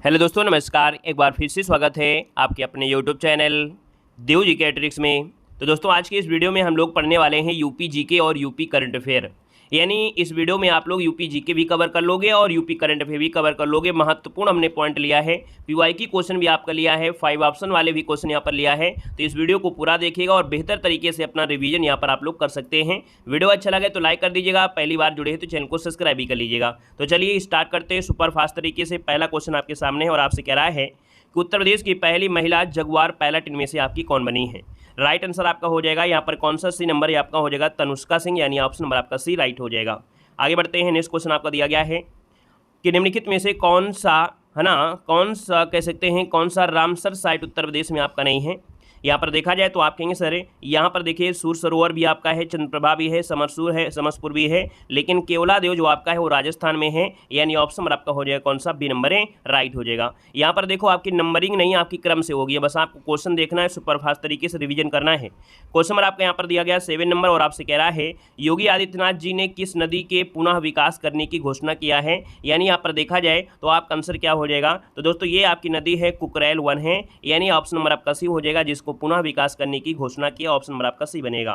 Hello दोस्तों, नमस्कार। एक बार फिर से स्वागत है आपके अपने यूट्यूब चैनल देव जी के ट्रिक्स में। तो दोस्तों, आज की इस वीडियो में हम लोग पढ़ने वाले हैं यूपी जीके और यूपी करंट अफेयर। यानी इस वीडियो में आप लोग यूपी जीके भी कवर कर लोगे और यूपी करंट अफेयर भी कवर कर लोगे। महत्वपूर्ण हमने पॉइंट लिया है, पीवाईक्यू क्वेश्चन भी आपका लिया है, 5 ऑप्शन वाले भी क्वेश्चन यहाँ पर लिया है। तो इस वीडियो को पूरा देखिएगा और बेहतर तरीके से अपना रिवीजन यहाँ पर आप लोग कर सकते हैं। वीडियो अच्छा लगे तो लाइक कर दीजिएगा, पहली बार जुड़े हैं तो चैनल को सब्सक्राइब भी कर लीजिएगा। तो चलिए स्टार्ट करते हैं सुपर फास्ट तरीके से। पहला क्वेश्चन आपके सामने है और आपसे कह रहा है कि उत्तर प्रदेश की पहली महिला जगुआर पायलट इनमें से आपकी कौन बनी है। राइट आंसर आपका हो जाएगा यहाँ पर कौन सा सी नंबर आपका हो जाएगा, तनुष्का सिंह, यानी ऑप्शन नंबर आपका सी राइट हो जाएगा। आगे बढ़ते हैं। नेक्स्ट क्वेश्चन आपका दिया गया है कि निम्नलिखित में से कौन सा, है ना, कौन सा कह सकते हैं, कौन सा रामसर साइट उत्तर प्रदेश में आपका नहीं है। यहाँ पर देखा जाए तो आप कहेंगे सर यहाँ पर देखिए सूर सरोवर भी आपका है, चंद्रप्रभा भी है, समरसूर है, समसपुर भी है, लेकिन केवलादेव जो आपका है वो राजस्थान में है, यानी ऑप्शन नंबर आपका हो जाएगा कौन सा, बी नंबर है राइट हो जाएगा। यहाँ पर देखो आपकी नंबरिंग नहीं, आपकी क्रम से होगी, बस आपको क्वेश्चन देखना है, सुपरफास्ट तरीके से रिवीजन करना है। क्वेश्चन नंबर आपका यहाँ पर दिया गया 7 नंबर और आपसे कह रहा है योगी आदित्यनाथ जी ने किस नदी के पुनः विकास करने की घोषणा किया है। यानी यहाँ पर देखा जाए तो आपका आंसर क्या हो जाएगा, तो दोस्तों ये आपकी नदी है कुकरेल 1 है, यानी ऑप्शन नंबर आपका सी हो जाएगा, जिसको पुनः विकास करने की घोषणा की, ऑप्शन नंबर आपका सी बनेगा।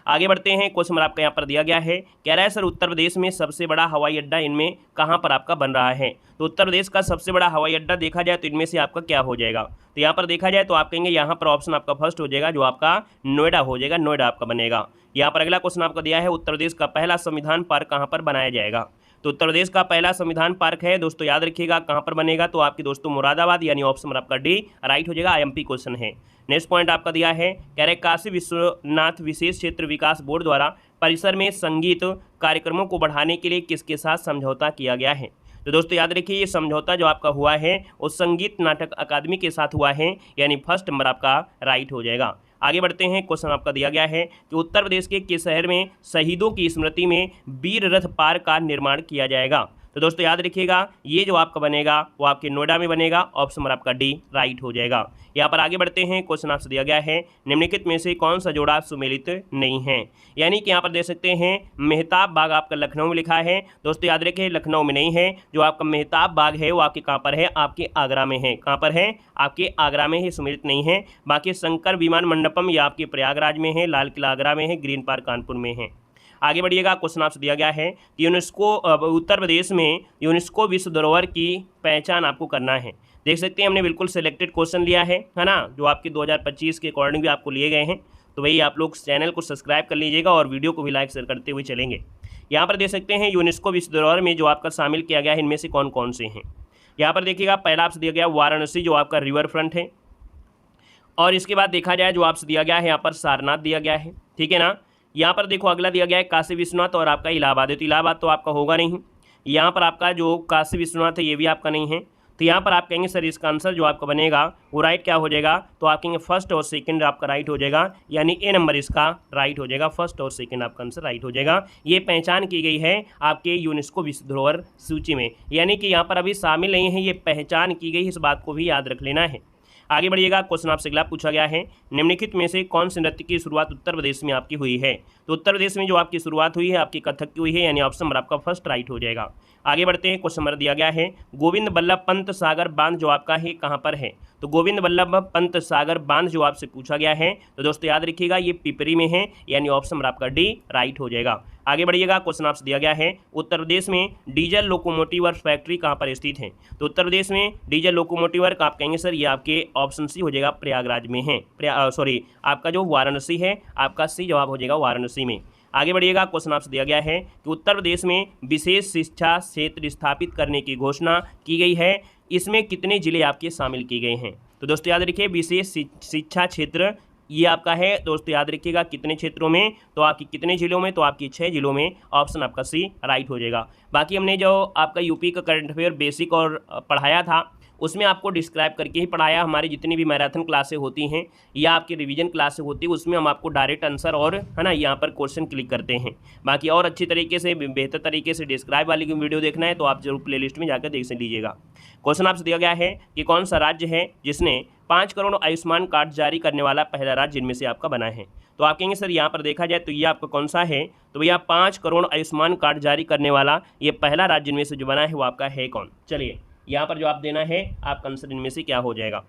आगे बढ़ते हैं। क्वेश्चन नंबर आपका यहाँ पर दिया गया है, कह रहा है सर उत्तर प्रदेश में सबसे बड़ा हवाई अड्डा इनमें कहाँ पर आपका बन रहा है। तो उत्तर प्रदेश का सबसे बड़ा हवाई अड्डा देखा जाए तो इनमें से आपका क्या हो जाएगा। तो यहाँ पर देखा जाए तो आप कहेंगे यहाँ पर ऑप्शन आपका फर्स्ट हो जाएगा, जो आपका नोएडा हो जाएगा, नोएडा आपका बनेगा। यहाँ पर अगला क्वेश्चन आपका दिया है उत्तर प्रदेश का पहला संविधान पार्क कहाँ पर बनाया जाएगा। तो उत्तर प्रदेश का पहला संविधान पार्क है दोस्तों, याद रखिएगा कहाँ पर बनेगा, तो आपकी दोस्तों मुरादाबाद, यानी ऑप्शन नंबर आपका डी राइट हो जाएगा। आईएमपी क्वेश्चन है। नेक्स्ट पॉइंट आपका दिया है, कह रहे काशी विश्वनाथ विशेष क्षेत्र विकास बोर्ड द्वारा परिसर में संगीत कार्यक्रमों को बढ़ाने के लिए किसके साथ समझौता किया गया है। तो दोस्तों याद रखिए ये समझौता जो आपका हुआ है वो संगीत नाटक अकादमी के साथ हुआ है, यानी फर्स्ट नंबर आपका राइट हो जाएगा। आगे बढ़ते हैं। क्वेश्चन आपका दिया गया है कि उत्तर प्रदेश के किस शहर में शहीदों की स्मृति में वीर रथ पार्क का निर्माण किया जाएगा। तो दोस्तों याद रखिएगा ये जो आपका बनेगा वो आपके नोएडा में बनेगा, ऑप्शन नंबर आपका डी राइट हो जाएगा। यहाँ पर आगे बढ़ते हैं। क्वेश्चन आपसे दिया गया है निम्नलिखित में से कौन सा जोड़ा सुमेलित नहीं है। यानी कि यहाँ पर देख सकते हैं मेहताब बाग आपका लखनऊ में लिखा है, दोस्तों याद रखिए लखनऊ में नहीं है, जो आपका मेहताब बाग है वो आपके कहाँ पर है, आपके आगरा में है। कहाँ पर है, आपके आगरा में ही, सुमेलित नहीं है। बाकी शंकर विमान मंडपम ये आपके प्रयागराज में है, लाल किला आगरा में है, ग्रीन पार्क कानपुर में है। आगे बढ़िएगा। क्वेश्चन आपसे दिया गया है कि यूनेस्को उत्तर प्रदेश में यूनेस्को विश्व धरोहर की पहचान आपको करना है। देख सकते हैं हमने बिल्कुल सिलेक्टेड क्वेश्चन लिया है ना, जो आपके 2025 के अकॉर्डिंग भी आपको लिए गए हैं। तो वही आप लोग चैनल को सब्सक्राइब कर लीजिएगा और वीडियो को भी लाइक शेयर करते हुए चलेंगे। यहाँ पर देख सकते हैं यूनेस्को विश्व धरोहर में जो आपका शामिल किया गया है इनमें से कौन कौन से हैं। यहाँ पर देखिएगा पहला आपसे दिया गया वाराणसी, जो आपका रिवर फ्रंट है, और इसके बाद देखा जाए जो आपसे दिया गया है यहाँ पर सारनाथ दिया गया है, ठीक है ना। यहाँ पर देखो अगला दिया गया है काशी विश्वनाथ और आपका इलाहाबाद है, तो इलाहाबाद तो आपका होगा नहीं। यहाँ पर आपका जो काशी विश्वनाथ है ये भी आपका नहीं है। तो यहाँ पर आप कहेंगे सर इसका आंसर जो आपका बनेगा वो राइट क्या हो जाएगा, तो आप कहेंगे फर्स्ट और सेकंड आपका राइट हो जाएगा, यानी ए नंबर इसका राइट हो जाएगा, फर्स्ट और सेकंड आपका आंसर राइट हो जाएगा। ये पहचान की गई है आपके यूनेस्को विश्व धरोहर सूची में, यानी कि यहाँ पर अभी शामिल नहीं है, ये पहचान की गई, इस बात को भी याद रख लेना है। आगे बढ़िएगा। क्वेश्चन आपसे अगला पूछा गया है निम्नलिखित में से कौन से नृत्य की शुरुआत उत्तर प्रदेश में आपकी हुई है। तो उत्तर प्रदेश में जो आपकी शुरुआत हुई है आपकी कथक की हुई है, यानी ऑप्शन नंबर आपका फर्स्ट राइट हो जाएगा। आगे बढ़ते हैं। क्वेश्चन नंबर दिया गया है गोविंद बल्लभ पंत सागर बांध जो आपका है कहाँ पर है। तो गोविंद बल्लभ पंत सागर बांध जो आपसे पूछा गया है, तो दोस्तों याद रखिएगा ये पिपरी में है, यानी ऑप्शन नंबर आपका डी राइट हो जाएगा। आगे बढ़िएगा। क्वेश्चन आपसे दिया गया है उत्तर प्रदेश में डीजल लोकोमोटिव वर्क फैक्ट्री कहाँ पर स्थित है। तो उत्तर प्रदेश में डीजल लोकोमोटिव वर्क आप कहेंगे सर ये आपके ऑप्शन सी हो जाएगा, प्रयागराज में है, सॉरी आपका जो वाराणसी है, आपका सी जवाब हो जाएगा वाराणसी में। आगे बढ़िएगा। क्वेश्चन आपसे दिया गया है कि उत्तर प्रदेश में विशेष शिक्षा क्षेत्र स्थापित करने की घोषणा की गई है, इसमें कितने जिले आपके शामिल किए गए हैं। तो दोस्तों याद रखिए विशेष शिक्षा क्षेत्र ये आपका है, दोस्तों याद रखिएगा कितने क्षेत्रों में, तो आपकी कितने जिलों में, तो आपकी 6 जिलों में, ऑप्शन आपका सी राइट हो जाएगा। बाकी हमने जो आपका यूपी का करंट अफेयर बेसिक और पढ़ाया था उसमें आपको डिस्क्राइब करके ही पढ़ाया। हमारी जितनी भी मैराथन क्लासें होती हैं या आपकी रिवीजन क्लासें होती है उसमें हम आपको डायरेक्ट आंसर और है ना यहाँ पर क्वेश्चन क्लिक करते हैं। बाकी और अच्छी तरीके से बेहतर तरीके से डिस्क्राइब वाली की वीडियो देखना है तो आप जरूर प्लेलिस्ट में जाकर देख लीजिएगा। क्वेश्चन आपसे दिया गया है कि कौन सा राज्य है जिसने 5 करोड़ आयुष्मान कार्ड जारी करने वाला पहला राज्य जिनमें से आपका बना है। तो आप कहेंगे सर यहाँ पर देखा जाए तो ये आपका कौन सा है, तो भैया 5 करोड़ आयुष्मान कार्ड जारी करने वाला ये पहला राज्य जिनमें से जो बना है वो आपका है कौन। चलिए यहाँ पर जो आप देना है आपका आंसर इनमें से क्या हो जाएगा।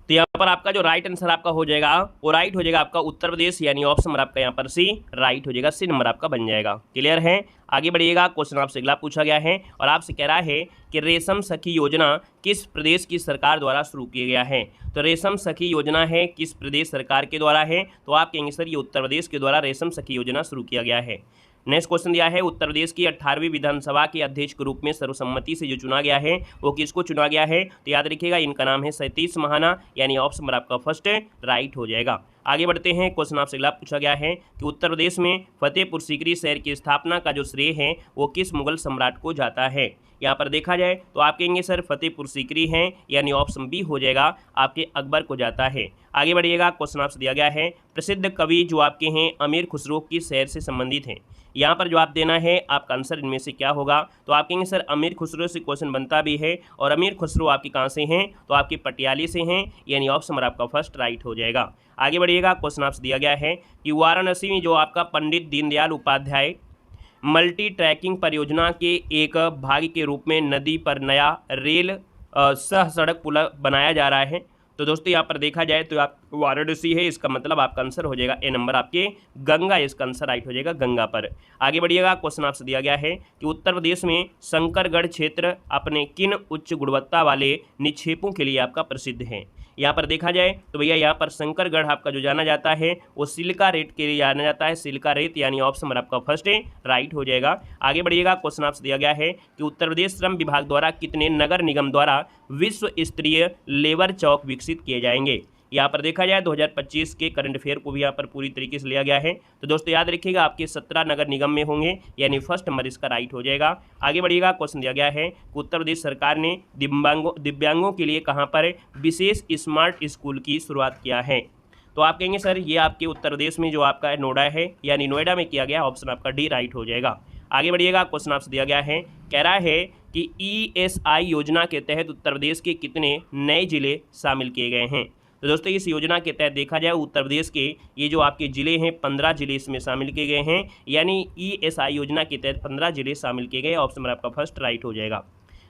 तो यहाँ पर आपका जो राइट आंसर आपका हो जाएगा वो राइट हो जाएगा आपका उत्तर प्रदेश, यानी ऑप्शन नंबर आपका यहाँ पर सी राइट हो जाएगा, सी नंबर आपका बन जाएगा। क्लियर है। आगे बढ़िएगा, क्वेश्चन आपसे अगला पूछा गया है और आपसे कह रहा है कि रेशम सखी योजना किस प्रदेश की सरकार द्वारा शुरू किया गया है। तो रेशम सखी योजना है किस प्रदेश सरकार के द्वारा है, तो आप कहेंगे सर ये उत्तर प्रदेश के द्वारा रेशम सखी योजना शुरू किया गया है। नेक्स्ट क्वेश्चन दिया है उत्तर प्रदेश की 18वीं विधानसभा के अध्यक्ष के रूप में सर्वसम्मति से जो चुना गया है वो किसको चुना गया है, तो याद रखिएगा इनका नाम है सतीश महाना, यानी ऑप्शन नंबर आपका फर्स्ट राइट हो जाएगा। आगे बढ़ते हैं, क्वेश्चन आपसे अगला पूछा गया है कि उत्तर प्रदेश में फतेहपुर सीकरी शहर की स्थापना का जो श्रेय है वो किस मुगल सम्राट को जाता है। यहाँ पर देखा जाए तो आप कहेंगे सर फतेहपुर सीकरी है, यानी ऑप्शन बी हो जाएगा आपके अकबर को जाता है। आगे बढ़िएगा, क्वेश्चन आपसे दिया गया है प्रसिद्ध कवि जो आपके हैं अमीर खुसरो की शहर से संबंधित हैं। यहाँ पर जो आप देना है आपका आंसर इनमें से क्या होगा, तो आप कहेंगे सर अमीर खुसरो से क्वेश्चन बनता भी है और अमीर खुसरो आपके कहाँ से हैं, तो आपके पटियाली से हैं, यानी ऑप्शन नंबर आपका फर्स्ट राइट हो जाएगा। आगे बढ़िएगा, क्वेश्चन आपसे दिया गया है कि वाराणसी में जो आपका पंडित दीनदयाल उपाध्याय मल्टी ट्रैकिंग परियोजना के एक भाग के रूप में नदी पर नया रेल सह सड़क पुल बनाया जा रहा है। तो दोस्तों यहाँ पर देखा जाए तो आप वाराणसी है, इसका मतलब आपका आंसर हो जाएगा ए नंबर आपके गंगा, इसका आंसर राइट हो जाएगा गंगा पर। आगे बढ़िएगा, क्वेश्चन आपसे दिया गया है कि उत्तर प्रदेश में शंकरगढ़ क्षेत्र अपने किन उच्च गुणवत्ता वाले निक्षेपों के लिए आपका प्रसिद्ध है। यहाँ पर देखा जाए तो भैया यहाँ पर शंकरगढ़ आपका जो जाना जाता है वो सिलिका रेत के लिए जाना जाता है, सिलिका रेत, यानी ऑप्शन नंबर आपका फर्स्ट राइट हो जाएगा। आगे बढ़िएगा, क्वेश्चन आपसे दिया गया है कि उत्तर प्रदेश श्रम विभाग द्वारा कितने नगर निगम द्वारा विश्व स्तरीय लेबर चौक विकसित किए जाएंगे। यहाँ पर देखा जाए 2025 के करंट अफेयर को भी यहाँ पर पूरी तरीके से लिया गया है। तो दोस्तों याद रखिएगा आपके 17 नगर निगम में होंगे, यानी फर्स्ट नंबर इसका राइट हो जाएगा। आगे बढ़िएगा, क्वेश्चन दिया गया है कि उत्तर प्रदेश सरकार ने दिव्यांगों के लिए कहाँ पर विशेष स्मार्ट स्कूल की शुरुआत किया है। तो आप कहेंगे सर ये आपके उत्तर प्रदेश में जो आपका नोएडा है, यानी नोएडा में किया गया, ऑप्शन आपका डी राइट हो जाएगा। आगे बढ़िएगा, क्वेश्चन आपसे दिया गया है, कह रहा है कि ESI योजना के तहत उत्तर प्रदेश के कितने नए जिले शामिल किए गए हैं। तो दोस्तों इस योजना के तहत देखा जाए उत्तर प्रदेश के ये जो आपके ज़िले हैं 15 जिले इसमें शामिल किए गए हैं, यानी ESI योजना के तहत 15 जिले शामिल किए गए, ऑप्शन नंबर आपका फर्स्ट राइट हो जाएगा।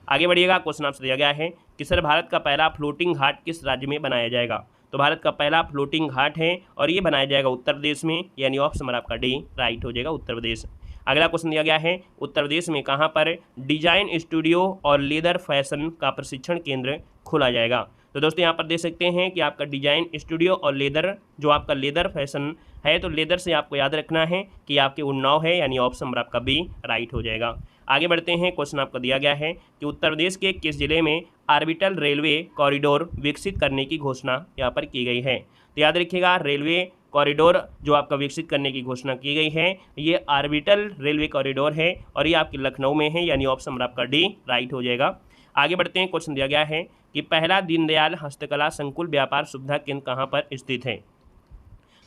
आगे बढ़िएगा, क्वेश्चन आपसे दिया गया है कि सर भारत का पहला फ्लोटिंग घाट किस राज्य में बनाया जाएगा। तो भारत का पहला फ्लोटिंग घाट है और ये बनाया जाएगा उत्तर प्रदेश में, यानी ऑप्शन नंबर आपका डी राइट हो जाएगा उत्तर प्रदेश। अगला क्वेश्चन दिया गया है उत्तर प्रदेश में कहाँ पर डिजाइन स्टूडियो और लेदर फैशन का प्रशिक्षण केंद्र खोला जाएगा। तो दोस्तों यहाँ पर देख सकते हैं कि आपका डिजाइन स्टूडियो और लेदर जो आपका लेदर फैशन है, तो लेदर से आपको याद रखना है कि आपके उन्नाव है, यानी ऑप्शन नंबर आपका बी राइट हो जाएगा। आगे बढ़ते हैं, क्वेश्चन आपको दिया गया है कि उत्तर प्रदेश के किस जिले में ऑर्बिटल रेलवे कॉरिडोर विकसित करने की घोषणा यहाँ पर की गई है। तो याद रखिएगा रेलवे कॉरिडोर जो आपका विकसित करने की घोषणा की गई है ये ऑर्बिटल रेलवे कॉरिडोर है और ये आपके लखनऊ में है, यानी ऑप्शन नंबर आपका डी राइट हो जाएगा। आगे बढ़ते हैं, क्वेश्चन दिया गया है कि पहला दीनदयाल हस्तकला संकुल व्यापार सुविधा केंद्र कहाँ पर स्थित है।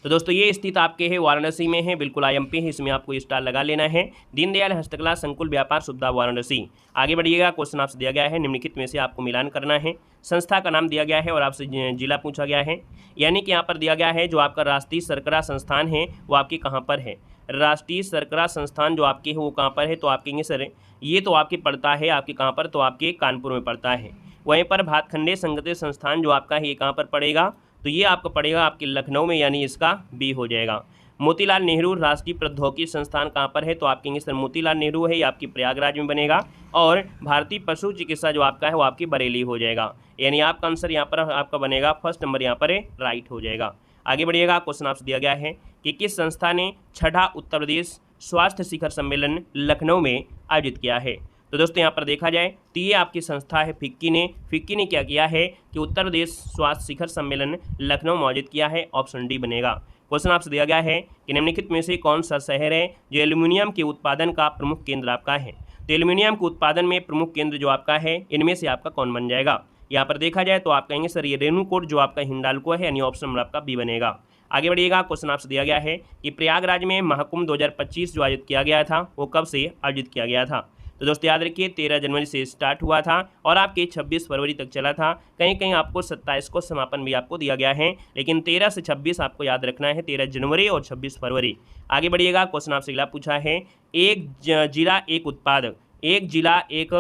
तो दोस्तों ये स्थित आपके है वाराणसी में है, बिल्कुल IMP है, इसमें आपको स्टार लगा लेना है। दीनदयाल हस्तकला संकुल व्यापार सुविधा वाराणसी। आगे बढ़िएगा, क्वेश्चन आपसे दिया गया है निम्नलिखित में से आपको मिलान करना है। संस्था का नाम दिया गया है और आपसे जिला पूछा गया है, यानी कि यहाँ पर दिया गया है जो आपका राष्ट्रीय शर्करा संस्थान है वो आपके कहाँ पर है। राष्ट्रीय शर्करा संस्थान जो आपके है वो कहाँ पर है, तो आप कहेंगे सर ये तो आपके पड़ता है आपके कहाँ पर, तो आपके कानपुर में पड़ता है। वहीं पर भातखंडे संगठित संस्थान जो आपका है ये कहाँ पर पड़ेगा, तो ये आपका पड़ेगा आपके लखनऊ में, यानी इसका बी हो जाएगा। मोतीलाल नेहरू राष्ट्रीय प्रौद्योगिकी संस्थान कहाँ पर है, तो आप कहेंगे सर मोतीलाल नेहरू है, ये आपकी प्रयागराज में बनेगा। और भारतीय पशु चिकित्सा जो आपका है वो आपकी बरेली हो जाएगा, यानी आपका आंसर यहाँ पर आपका बनेगा फर्स्ट नंबर यहाँ पर राइट हो जाएगा। आगे बढ़िएगा, क्वेश्चन आपसे दिया गया है कि किस संस्था ने 6ठा उत्तर प्रदेश स्वास्थ्य शिखर सम्मेलन लखनऊ में आयोजित किया है। तो दोस्तों यहाँ पर देखा जाए तो ये आपकी संस्था है फिक्की ने क्या किया है कि उत्तर प्रदेश स्वास्थ्य शिखर सम्मेलन लखनऊ में आयोजित किया है, ऑप्शन डी बनेगा। क्वेश्चन आपसे दिया गया है कि निम्नलिखित में से कौन सा शहर है जो एल्यूमिनियम के उत्पादन का प्रमुख केंद्र आपका है। तो एल्यूमिनियम के उत्पादन में प्रमुख केंद्र जो आपका है इनमें से आपका कौन बन जाएगा। यहाँ पर देखा जाए तो आप कहेंगे सर ये रेणुकूट जो आपका हिंडाल्को है, यानी ऑप्शन नंबर आपका बी बनेगा। आगे बढ़िएगा, क्वेश्चन आपसे दिया गया है कि प्रयागराज में महाकुंभ 2025 जो आयोजित किया गया था वो कब से आयोजित किया गया था। तो दोस्तों याद रखिए 13 जनवरी से स्टार्ट हुआ था और आपके 26 फरवरी तक चला था। कहीं कहीं आपको 27 को समापन भी आपको दिया गया है, लेकिन 13 से 26 आपको याद रखना है, 13 जनवरी और 26 फरवरी। आगे बढ़िएगा, क्वेश्चन आपसे अगला पूछा है एक जिला एक उत्पाद एक जिला एक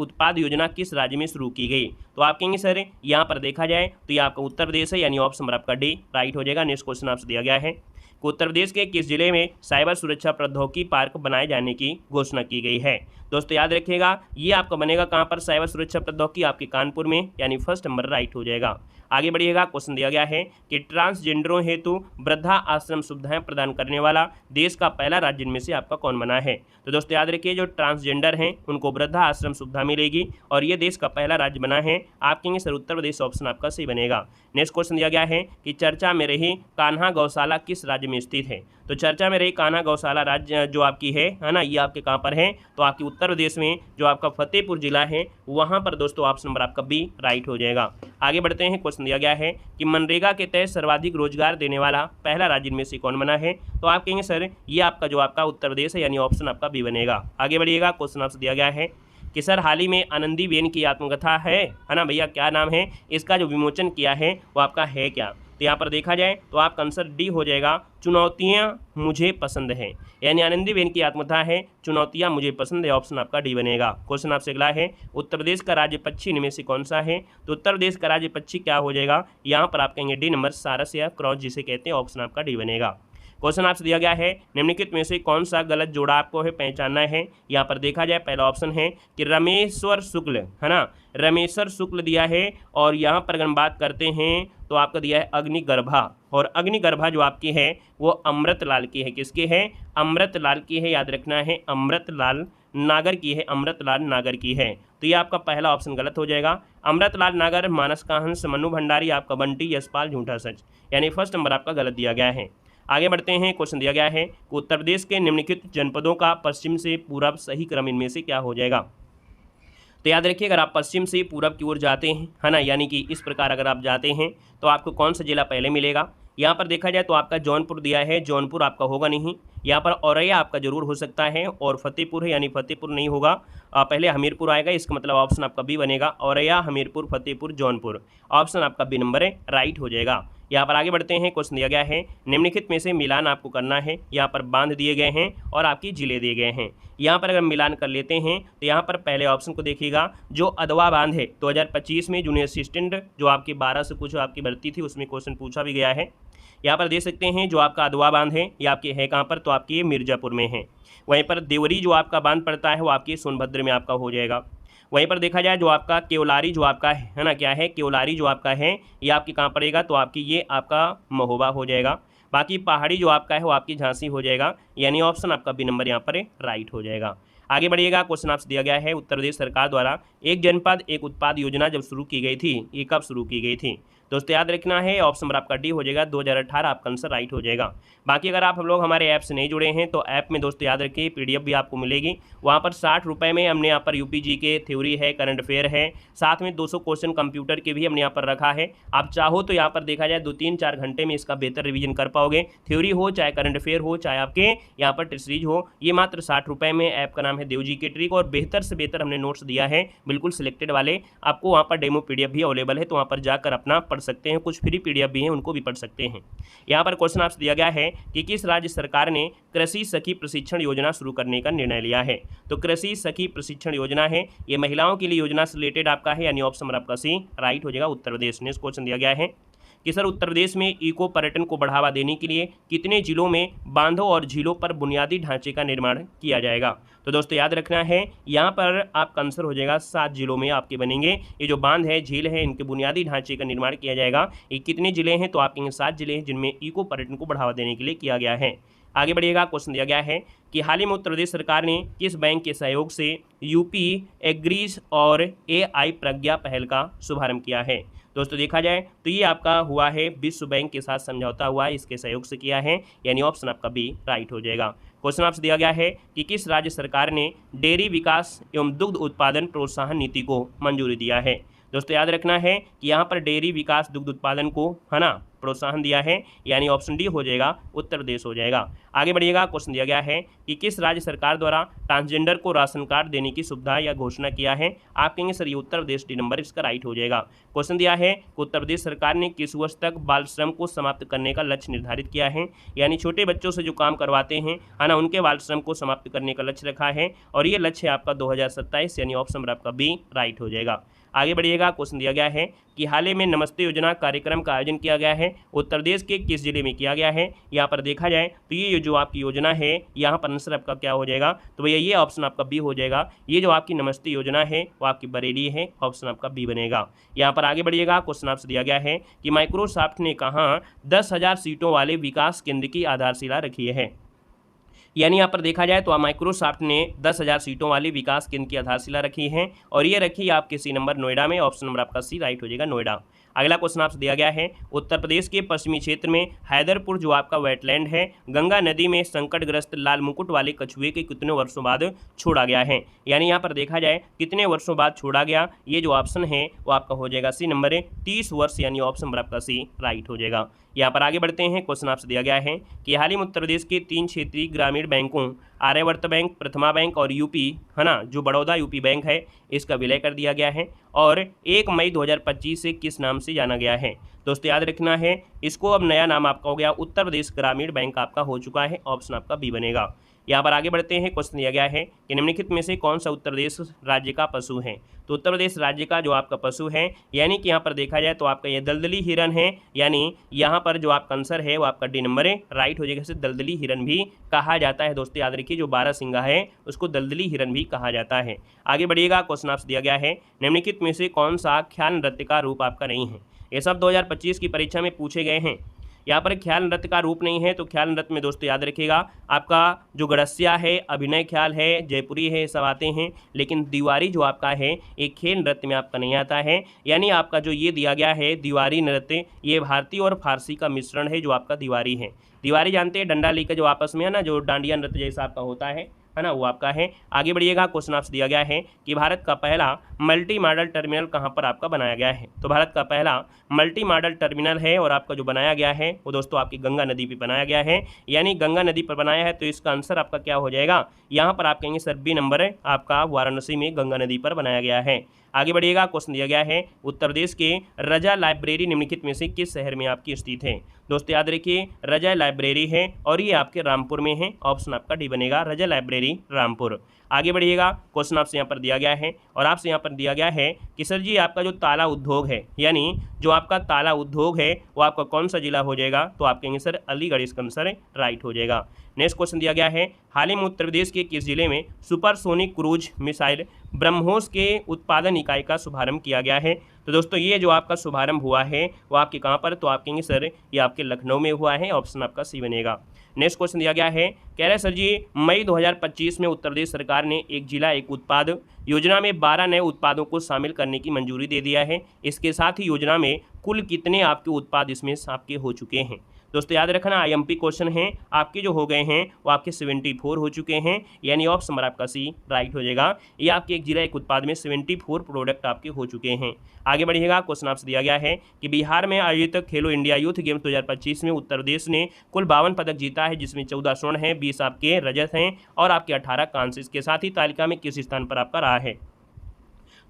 उत्पाद योजना किस राज्य में शुरू की गई? तो आप कहेंगे सर यहाँ पर देखा जाए तो ये आपका उत्तर प्रदेश है, यानी ऑप्शन नंबर आपका डी राइट हो जाएगा। नेक्स्ट क्वेश्चन आपसे दिया गया है कि उत्तर प्रदेश के किस जिले में साइबर सुरक्षा प्रौद्योगिकी पार्क बनाए जाने की घोषणा की गई है? दोस्तों याद रखिएगा ये आपका बनेगा कहाँ पर? साइबर सुरक्षा प्रौद्योगिकी आपके कानपुर में, यानी फर्स्ट नंबर राइट हो जाएगा। आगे बढ़िएगा, क्वेश्चन दिया गया है कि ट्रांसजेंडरों हेतु वृद्धा आश्रम सुविधाएं प्रदान करने वाला देश का पहला राज्य इनमें से आपका कौन बना है? तो दोस्तों याद रखिए जो ट्रांसजेंडर हैं उनको वृद्धा आश्रम सुविधा मिलेगी और ये देश का पहला राज्य बना है। आप कहेंगे सर उत्तर प्रदेश ऑप्शन आपका सही बनेगा। नेक्स्ट क्वेश्चन दिया गया है कि चर्चा में रही कान्हा गौशाला किस राज्य में स्थित है? तो चर्चा में रही कान्हा गौशाला राज्य जो आपकी है ना, ये आपके कहाँ पर है? तो आपकी उत्तर प्रदेश में जो आपका फतेहपुर जिला है वहाँ पर दोस्तों ऑप्शन नंबर आपका बी राइट हो जाएगा। आगे बढ़ते हैं, क्वेश्चन दिया गया है कि मनरेगा के तहत सर्वाधिक रोजगार देने वाला पहला राज्य इनमें से कौन बना है? तो आप कहेंगे सर ये आपका जो आपका उत्तर प्रदेश है, यानी ऑप्शन आपका बी बनेगा। आगे बढ़िएगा, क्वेश्चन आपसे दिया गया है कि सर हाल ही में आनंदीबेन की आत्मकथा है ना भैया, क्या नाम है इसका जो विमोचन किया है वो आपका है क्या? तो यहाँ पर देखा जाए तो आपका आंसर डी हो जाएगा, चुनौतियाँ मुझे पसंद है, यानी आनंदीबेन की आत्मकथा है चुनौतियाँ मुझे पसंद है, ऑप्शन आपका डी बनेगा। क्वेश्चन आपसे अगला है उत्तर प्रदेश का राज्य पक्षी इनमें से कौन सा है? तो उत्तर प्रदेश का राज्य पक्षी क्या हो जाएगा? यहाँ पर आप कहेंगे डी नंबर सारस या क्रॉस जिसे कहते हैं, ऑप्शन आपका डी बनेगा। क्वेश्चन आपसे दिया गया है निम्नलिखित में से कौन सा गलत जोड़ा आपको है पहचानना है? यहाँ पर देखा जाए पहला ऑप्शन है कि रमेश्वर शुक्ल है ना, रमेश्वर शुक्ल दिया है और यहाँ पर अगर हम बात करते हैं तो आपका दिया है अग्निगर्भा, और अग्निगर्भा जो आपकी है वो अमृतलाल की है। किसकी है? अमृतलाल की है, याद रखना है अमृतलाल नागर की है, अमृतलाल नागर की है। तो ये आपका पहला ऑप्शन गलत हो जाएगा। अमृतलाल नागर, मानस का हंस, मनु भंडारी, आपका बंटी, यशपाल, झूठा सच, यानी फर्स्ट नंबर आपका गलत दिया गया है। आगे बढ़ते हैं, क्वेश्चन दिया गया है कि उत्तर प्रदेश के निम्नलिखित जनपदों का पश्चिम से पूरब सही क्रम इनमें से क्या हो जाएगा? तो याद रखिए अगर आप पश्चिम से पूरब की ओर जाते हैं है ना, यानी कि इस प्रकार अगर आप जाते हैं तो आपको कौन सा जिला पहले मिलेगा? यहाँ पर देखा जाए तो आपका जौनपुर दिया है, जौनपुर आपका होगा नहीं। यहाँ पर औरैया आपका जरूर हो सकता है और फतेहपुर है, यानी फतेहपुर नहीं होगा, पहले हमीरपुर आएगा, इसका मतलब ऑप्शन आपका बी बनेगा। औरैया, हमीरपुर, फतेहपुर, जौनपुर, ऑप्शन आपका बी नंबर है राइट हो जाएगा। यहाँ पर आगे बढ़ते हैं, क्वेश्चन दिया गया है निम्नलिखित में से मिलान आपको करना है। यहाँ पर बांध दिए गए हैं और आपकी जिले दिए गए हैं। यहाँ पर अगर मिलान कर लेते हैं तो यहाँ पर पहले ऑप्शन को देखिएगा, जो अदवा बांध है 2025 में जूनियर असिस्टेंट जो आपकी 12 से कुछ आपकी भर्ती थी उसमें क्वेश्चन पूछा भी गया है। यहाँ पर देख सकते हैं जो आपका अदवा बांध है ये आपके है कहाँ पर? तो आपकी ये मिर्ज़ापुर में है। वहीं पर देवरी जो आपका बांध पड़ता है वो आपकी सोनभद्र में आपका हो जाएगा। वहीं पर देखा जाए जो आपका केवलारी जो आपका है ना, क्या है केवलारी जो आपका है ये आपकी कहाँ पड़ेगा? तो आपकी ये आपका महोबा हो जाएगा। बाकी पहाड़ी जो आपका है वो आपकी झांसी हो जाएगा, यानी ऑप्शन आपका बी नंबर यहाँ पर राइट हो जाएगा। आगे बढ़िएगा, क्वेश्चन आपसे दिया गया है उत्तर प्रदेश सरकार द्वारा एक जनपद एक उत्पाद योजना जब शुरू की गई थी ये कब शुरू की गई थी? दोस्तों याद रखना है ऑप्शन नंबर आपका डी हो जाएगा, 2018 आपका आंसर राइट हो जाएगा। बाकी अगर आप हम लोग हमारे ऐप से नहीं जुड़े हैं तो ऐप में दोस्तों याद रखिए पीडीएफ भी आपको मिलेगी, वहाँ पर 60 रुपये में हमने यहाँ पर यूपीजी के थ्योरी है, करंट अफेयर है, साथ में 200 क्वेश्चन कंप्यूटर के भी हमने यहाँ पर रखा है। आप चाहो तो यहाँ पर देखा जाए 2-3-4 घंटे में इसका बेहतर रिवीजन कर पाओगे, थ्योरी हो चाहे करंट अफेयर हो चाहे आपके यहाँ पर टेस्ट सीरीज हो। ये मात्र 60 रुपये में, ऐप का नाम है देव जीके ट्रिक और बेहतर से बेहतर हमने नोट्स दिया है, बिल्कुल सिलेक्टेड वाले। आपको वहाँ पर डेमो पीडीएफ भी अवेलेबल है तो वहाँ पर जाकर अपना पढ़ सकते हैं, कुछ फ्री पीडीएफ भी हैं उनको भी पढ़ सकते हैं। यहाँ पर क्वेश्चन आपसे दिया गया है कि किस राज्य सरकार ने कृषि सखी प्रशिक्षण योजना शुरू करने का निर्णय लिया है? तो कृषि सखी प्रशिक्षण योजना है ये महिलाओं के लिए योजना से रिलेटेड आपका है, यानी ऑप्शन आपका सी राइट हो जाएगा उत्तर प्रदेश। नेक्स्ट क्वेश्चन दिया गया है कि सर उत्तर प्रदेश में इको पर्यटन को बढ़ावा देने के लिए कितने जिलों में बांधों और झीलों पर बुनियादी ढांचे का निर्माण किया जाएगा? तो दोस्तों याद रखना है यहाँ पर आपका आंसर हो जाएगा 7 जिलों में आपके बनेंगे। ये जो बांध है झील है इनके बुनियादी ढांचे का निर्माण किया जाएगा। ये कितने जिले हैं? तो आपके 7 जिले हैं जिनमें इको पर्यटन को बढ़ावा देने के लिए किया गया है। आगे बढ़िएगा, क्वेश्चन दिया गया है कि हाल ही में उत्तर प्रदेश सरकार ने किस बैंक के सहयोग से यूपी एग्रीज और AI प्रज्ञा पहल का शुभारंभ किया है? दोस्तों देखा जाए तो ये आपका हुआ है विश्व बैंक के साथ समझौता हुआ है, इसके सहयोग से किया है, यानी ऑप्शन आपका बी राइट हो जाएगा। क्वेश्चन आपसे दिया गया है कि किस राज्य सरकार ने डेयरी विकास एवं दुग्ध उत्पादन प्रोत्साहन नीति को मंजूरी दिया है? दोस्तों याद रखना है कि यहाँ पर डेयरी विकास दुग्ध उत्पादन को है ना प्रोत्साहन दिया है, यानी ऑप्शन डी हो जाएगा, उत्तर प्रदेश हो जाएगा। आगे बढ़िएगा, क्वेश्चन दिया गया है कि किस राज्य सरकार द्वारा ट्रांसजेंडर को राशन कार्ड देने की सुविधा या घोषणा किया है। आप कहेंगे सर ये उत्तर प्रदेश, डी नंबर इसका राइट हो जाएगा। क्वेश्चन दिया है कि उत्तर प्रदेश सरकार ने किस वर्ष तक बाल श्रम को समाप्त करने का लक्ष्य निर्धारित किया है, यानी छोटे बच्चों से जो काम करवाते हैं है ना उनके बाल श्रम को समाप्त करने का लक्ष्य रखा है, और ये लक्ष्य है आपका 2027, यानी ऑप्शन नंबर आपका बी राइट हो जाएगा। आगे बढ़िएगा, क्वेश्चन दिया गया है कि हाल ही में नमस्ते योजना कार्यक्रम का आयोजन किया गया है, उत्तर प्रदेश के किस जिले में किया गया है। यहाँ पर देखा जाए तो ये जो आपकी योजना है यहाँ पर आंसर आपका क्या हो जाएगा, तो भैया ये ऑप्शन आपका बी हो जाएगा। ये जो आपकी नमस्ते योजना है वो आपकी बरेली है, ऑप्शन आपका बी बनेगा। यहाँ पर आगे बढ़िएगा, क्वेश्चन आपसे दिया गया है कि माइक्रोसॉफ्ट ने कहाँ 10,000 सीटों वाले विकास केंद्र की आधारशिला रखी है। यानी यहाँ पर देखा जाए तो माइक्रोसॉफ्ट ने 10,000 सीटों वाली विकास केंद्र की आधारशिला रखी है, और ये रखी आपके सी नंबर नोएडा में, ऑप्शन नंबर आपका सी राइट हो जाएगा, नोएडा। अगला क्वेश्चन आपसे दिया गया है उत्तर प्रदेश के पश्चिमी क्षेत्र में हैदरपुर जो आपका वेटलैंड है, गंगा नदी में संकटग्रस्त लाल मुकुट वाले कछुए के कितने वर्षों बाद छोड़ा गया है। यानी यहाँ पर देखा जाए कितने वर्षों बाद छोड़ा गया, ये जो ऑप्शन है वो आपका हो जाएगा सी नंबर है 30 वर्ष, यानी ऑप्शन नंबर आपका सी राइट हो जाएगा। यहाँ पर आगे बढ़ते हैं, क्वेश्चन आपसे दिया गया है कि हाल ही में उत्तर प्रदेश के 3 क्षेत्रीय ग्रामीण बैंकों आर्यवर्त बैंक, प्रथमा बैंक और यूपी है ना जो बड़ौदा यूपी बैंक है, इसका विलय कर दिया गया है, और 1 मई 2025 से किस नाम से जाना गया है। दोस्तों याद रखना है इसको अब नया नाम आपका हो गया उत्तर प्रदेश ग्रामीण बैंक आपका हो चुका है, ऑप्शन आपका बी बनेगा। यहाँ पर आगे बढ़ते हैं, क्वेश्चन दिया गया है कि निम्नलिखित में से कौन सा उत्तर प्रदेश राज्य का पशु है। तो उत्तर प्रदेश राज्य का जो आपका पशु है, यानी कि यहाँ पर देखा जाए तो आपका ये दलदली हिरन है, यानी यहाँ पर जो आपका आंसर है वो आपका डी नंबर है राइट हो जाएगा। इसे दलदली हिरन भी कहा जाता है। दोस्तों याद रखिए जो 12 सिंगा है उसको दलदली हिरन भी कहा जाता है। आगे बढ़िएगा, क्वेश्चन आपसे दिया गया है निम्नलिखित में से कौन सा ख्याल नृत्य का रूप आपका नहीं है। ये सब 2025 की परीक्षा में पूछे गए हैं। यहाँ पर ख्याल नृत्य का रूप नहीं है, तो ख्याल नृत्य में दोस्तों याद रखिएगा आपका जो गड़स्या है, अभिनय ख्याल है, जयपुरी है, सब आते हैं, लेकिन दीवारी जो आपका है एक खेल नृत्य में आपका नहीं आता है। यानी आपका जो ये दिया गया है दीवारी नृत्य, ये भारतीय और फारसी का मिश्रण है जो आपका दीवारी है। दीवारी जानते हैं डंडा लेकर जो आपस में है ना जो डांडिया नृत्य जैसा आपका होता है ना, वो आपका है। आगे बढ़िएगा, क्वेश्चन आपसे दिया गया है कि भारत का पहला मल्टी मॉडल टर्मिनल कहाँ पर आपका बनाया गया है। तो भारत का पहला मल्टी मॉडल टर्मिनल है और आपका जो बनाया गया है वो दोस्तों आपकी गंगा नदी पे बनाया गया है, यानी गंगा नदी पर बनाया है। तो इसका आंसर आपका क्या हो जाएगा, यहाँ पर आप कहेंगे सर बी नंबर है आपका वाराणसी में गंगा नदी पर बनाया गया है। आगे बढ़िएगा, क्वेश्चन दिया गया है उत्तर प्रदेश के रजा लाइब्रेरी निम्नलिखित में से किस शहर में आपकी स्थित है। दोस्तों याद रखिए रजा लाइब्रेरी है और ये आपके रामपुर में है, ऑप्शन आपका डी बनेगा, रजा लाइब्रेरी रामपुर। आगे बढ़िएगा, क्वेश्चन आपसे यहाँ पर दिया गया है और आपसे यहाँ पर दिया गया है कि सर जी आपका जो ताला उद्योग है, यानी जो आपका ताला उद्योग है वो आपका कौन सा जिला हो जाएगा। तो आप कहेंगे सर अलीगढ़, इसका आंसर राइट हो जाएगा। नेक्स्ट क्वेश्चन दिया गया है हाल ही में उत्तर प्रदेश के किस जिले में सुपरसोनिक क्रूज मिसाइल ब्रह्मोस के उत्पादन इकाई का शुभारंभ किया गया है। तो दोस्तों ये जो आपका शुभारंभ हुआ है वो आपके कहाँ पर, तो आप कहेंगे सर ये आपके लखनऊ में हुआ है, ऑप्शन आपका सी बनेगा। नेक्स्ट क्वेश्चन दिया गया है, कह रहे सर जी मई 2025 में उत्तर प्रदेश सरकार ने एक जिला एक उत्पाद योजना में 12 नए उत्पादों को शामिल करने की मंजूरी दे दिया है। इसके साथ ही योजना में कुल कितने आपके उत्पाद इसमें आपके हो चुके हैं। दोस्तों याद रखना आईएमपी क्वेश्चन है, आपके जो हो गए हैं वो आपके 74 हो चुके हैं, यानी ऑप्शन नंबर आपका सी राइट हो जाएगा। ये आपके एक जिला एक उत्पाद में 74 प्रोडक्ट आपके हो चुके हैं। आगे बढ़िएगा, क्वेश्चन आपसे दिया गया है कि बिहार में आयोजित खेलो इंडिया यूथ गेम्स 2025 में उत्तर प्रदेश ने कुल 52 पदक जीता है, जिसमें 14 स्वर्ण हैं, 20 आपके रजत हैं और आपके 18 कांस्य। इसके साथ ही तालिका में किस स्थान पर आपका रहा है।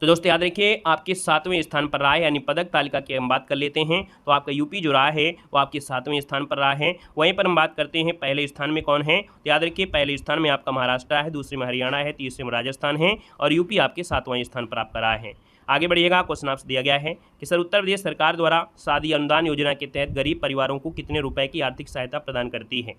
तो दोस्तों याद रखिए आपके 7वें स्थान पर रहा है, यानी पदक तालिका की हम बात कर लेते हैं तो आपका यूपी जो रहा है वो आपके 7वें स्थान पर रहा है। वहीं पर हम बात करते हैं पहले स्थान में कौन है, तो याद रखिए पहले स्थान में आपका महाराष्ट्र है, दूसरे में हरियाणा है, तीसरे में राजस्थान है और यूपी आपके 7वें स्थान पर आपका रहा है। आगे बढ़िएगा, क्वेश्चन आपसे दिया गया है कि सर उत्तर प्रदेश सरकार द्वारा शादी अनुदान योजना के तहत गरीब परिवारों को कितने रुपए की आर्थिक सहायता प्रदान करती है।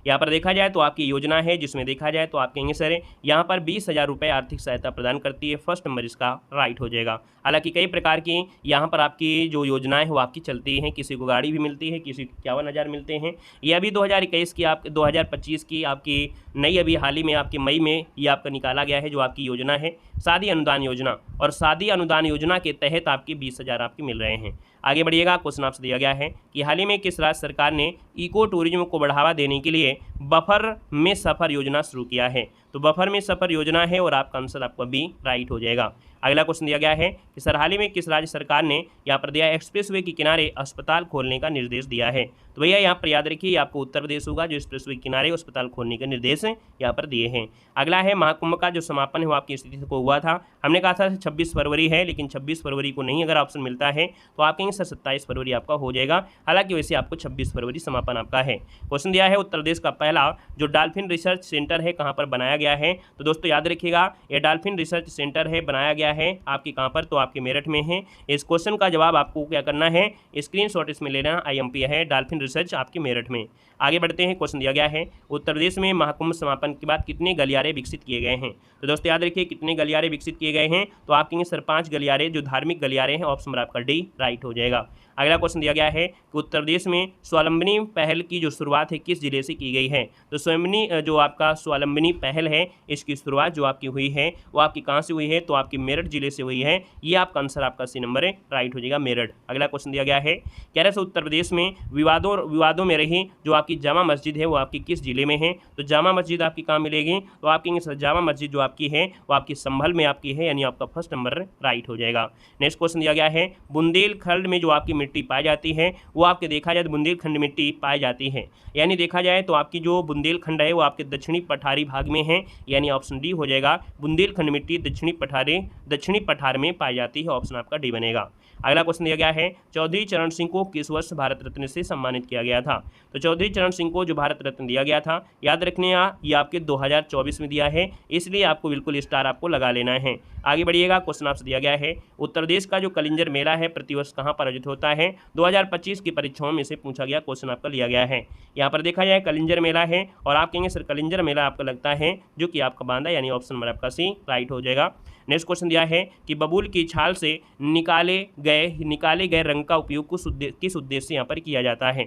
यहाँ पर देखा जाए तो आपकी योजना है जिसमें देखा जाए तो आप कहेंगे सर यहाँ पर 20,000 रुपये आर्थिक सहायता प्रदान करती है, फर्स्ट नंबर इसका राइट हो जाएगा। हालांकि कई प्रकार की यहाँ पर आपकी जो योजनाएं वो आपकी चलती हैं, किसी को गाड़ी भी मिलती है, किसी को 51,000 मिलते हैं। ये अभी 2021 की आप 2025 की आपकी नई अभी हाल ही में आपके मई में ये आपका निकाला गया है जो आपकी योजना है शादी अनुदान योजना, और शादी अनुदान योजना के तहत आपके 20,000 आपके मिल रहे हैं। आगे बढ़िएगा, क्वेश्चन आपसे दिया गया है कि हाल ही में किस राज्य सरकार ने इको टूरिज्म को बढ़ावा देने के लिए बफर में सफ़र योजना शुरू किया है। तो बफर में सफर योजना है और आपका आंसर आपका बी राइट हो जाएगा। अगला क्वेश्चन दिया गया है कि सर हाल ही में किस राज्य सरकार ने यहाँ पर दिया एक्सप्रेसवे के किनारे अस्पताल खोलने का निर्देश दिया है। तो भैया यहाँ पर याद रखिए आपको उत्तर प्रदेश होगा जो एक्सप्रेसवे के किनारे अस्पताल खोलने के निर्देश यहाँ पर दिए हैं। अगला है महाकुंभ का जो समापन है वो आपकी स्थिति को हुआ था, हमने कहा था 26 फरवरी है, लेकिन 26 फरवरी को नहीं अगर ऑप्शन मिलता है तो आप कहेंगे सर 27 फरवरी आपका हो जाएगा, हालांकि वैसे आपको 26 फरवरी समापन आपका है। क्वेश्चन दिया है उत्तर प्रदेश का पहला जो डॉल्फिन रिसर्च सेंटर है कहाँ पर बनाया गया है। तो दोस्तों याद रखिएगा ये डॉल्फिन रिसर्च सेंटर है बनाया गया है आपके कहाँ पर, तो आपके मेरठ में है। इस क्वेश्चन का जवाब आपको क्या करना है, स्क्रीनशॉट इसमें लेना, IMP है डॉल्फिन रिसर्च आपके मेरठ में। आगे बढ़ते हैं, क्वेश्चन दिया गया है उत्तर प्रदेश में महाकुंभ समापन के बाद कितने गलियारे विकसित किए गए हैं। तो दोस्तों याद रखिए कितने गलियारे विकसित किए गए हैं, तो आप कहेंगे सर 5 गलियारे जो धार्मिक गलियारे हैं, ऑप्शन नंबर आपका डी राइट हो जाएगा। अगला क्वेश्चन दिया गया है कि उत्तर प्रदेश में स्वावलंबनी पहल की जो शुरुआत है किस जिले से की गई है। तो स्वावलंबनी जो आपका स्वावलंबनी पहल है इसकी शुरुआत जो आपकी हुई है वो आपकी कहाँ से हुई है, तो आपकी मेरठ जिले से हुई है। ये आपका आंसर आपका सी नंबर है राइट हो जाएगा मेरठ। अगला क्वेश्चन दिया गया है कह रहे उत्तर प्रदेश में विवादों में रही जो आपकी जामा मस्जिद है वो आपकी किस जिले में है। तो जामा मस्जिद आपकी कहाँ मिलेगी, तो आप कहेंगे सर जामा मस्जिद जो आपकी है वो आपकी संभल में आपकी है, यानी आपका फर्स्ट नंबर राइट हो जाएगा। नेक्स्ट क्वेश्चन दिया गया है बुंदेलखंड में जो आपकी मिट्टी पाई जाती है वो आपके देखा जाए बुंदेलखंड मिट्टी पाई जाती है, यानी देखा जाए तो आपकी जो बुंदेलखंड है वो आपके दक्षिणी पठारी भाग में है, यानी ऑप्शन डी हो जाएगा। बुंदेलखंड मिट्टी दक्षिणी पठार में पाई जाती है, ऑप्शन आपका डी बनेगा। अगला क्वेश्चन दिया गया है चौधरी चरण सिंह को किस वर्ष भारत रत्न से सम्मानित किया गया था। तो चौधरी चरण सिंह को जो भारत रत्न दिया गया था याद रखने ये आपके 2024 में दिया है, इसलिए आपको बिल्कुल स्टार आपको लगा लेना है। आगे बढ़िएगा, क्वेश्चन आपसे दिया गया है उत्तर प्रदेश का जो कलिंजर मेला है प्रतिवर्ष कहाँ पर आयोजित होता है। 2025 की परीक्षाओं में से पूछा गया क्वेश्चन आपका लिया गया है। यहाँ पर देखा जाए कलिंजर मेला है और आप कहेंगे सर कलिंजर मेला आपका लगता है जो कि आपका बांदा, यानी ऑप्शन नंबर आपका सी राइट हो जाएगा। नेक्स्ट क्वेश्चन दिया है कि बबूल की छाल से निकाले गए रंग का उपयोग किस उद्देश्य से यहाँ पर किया जाता है।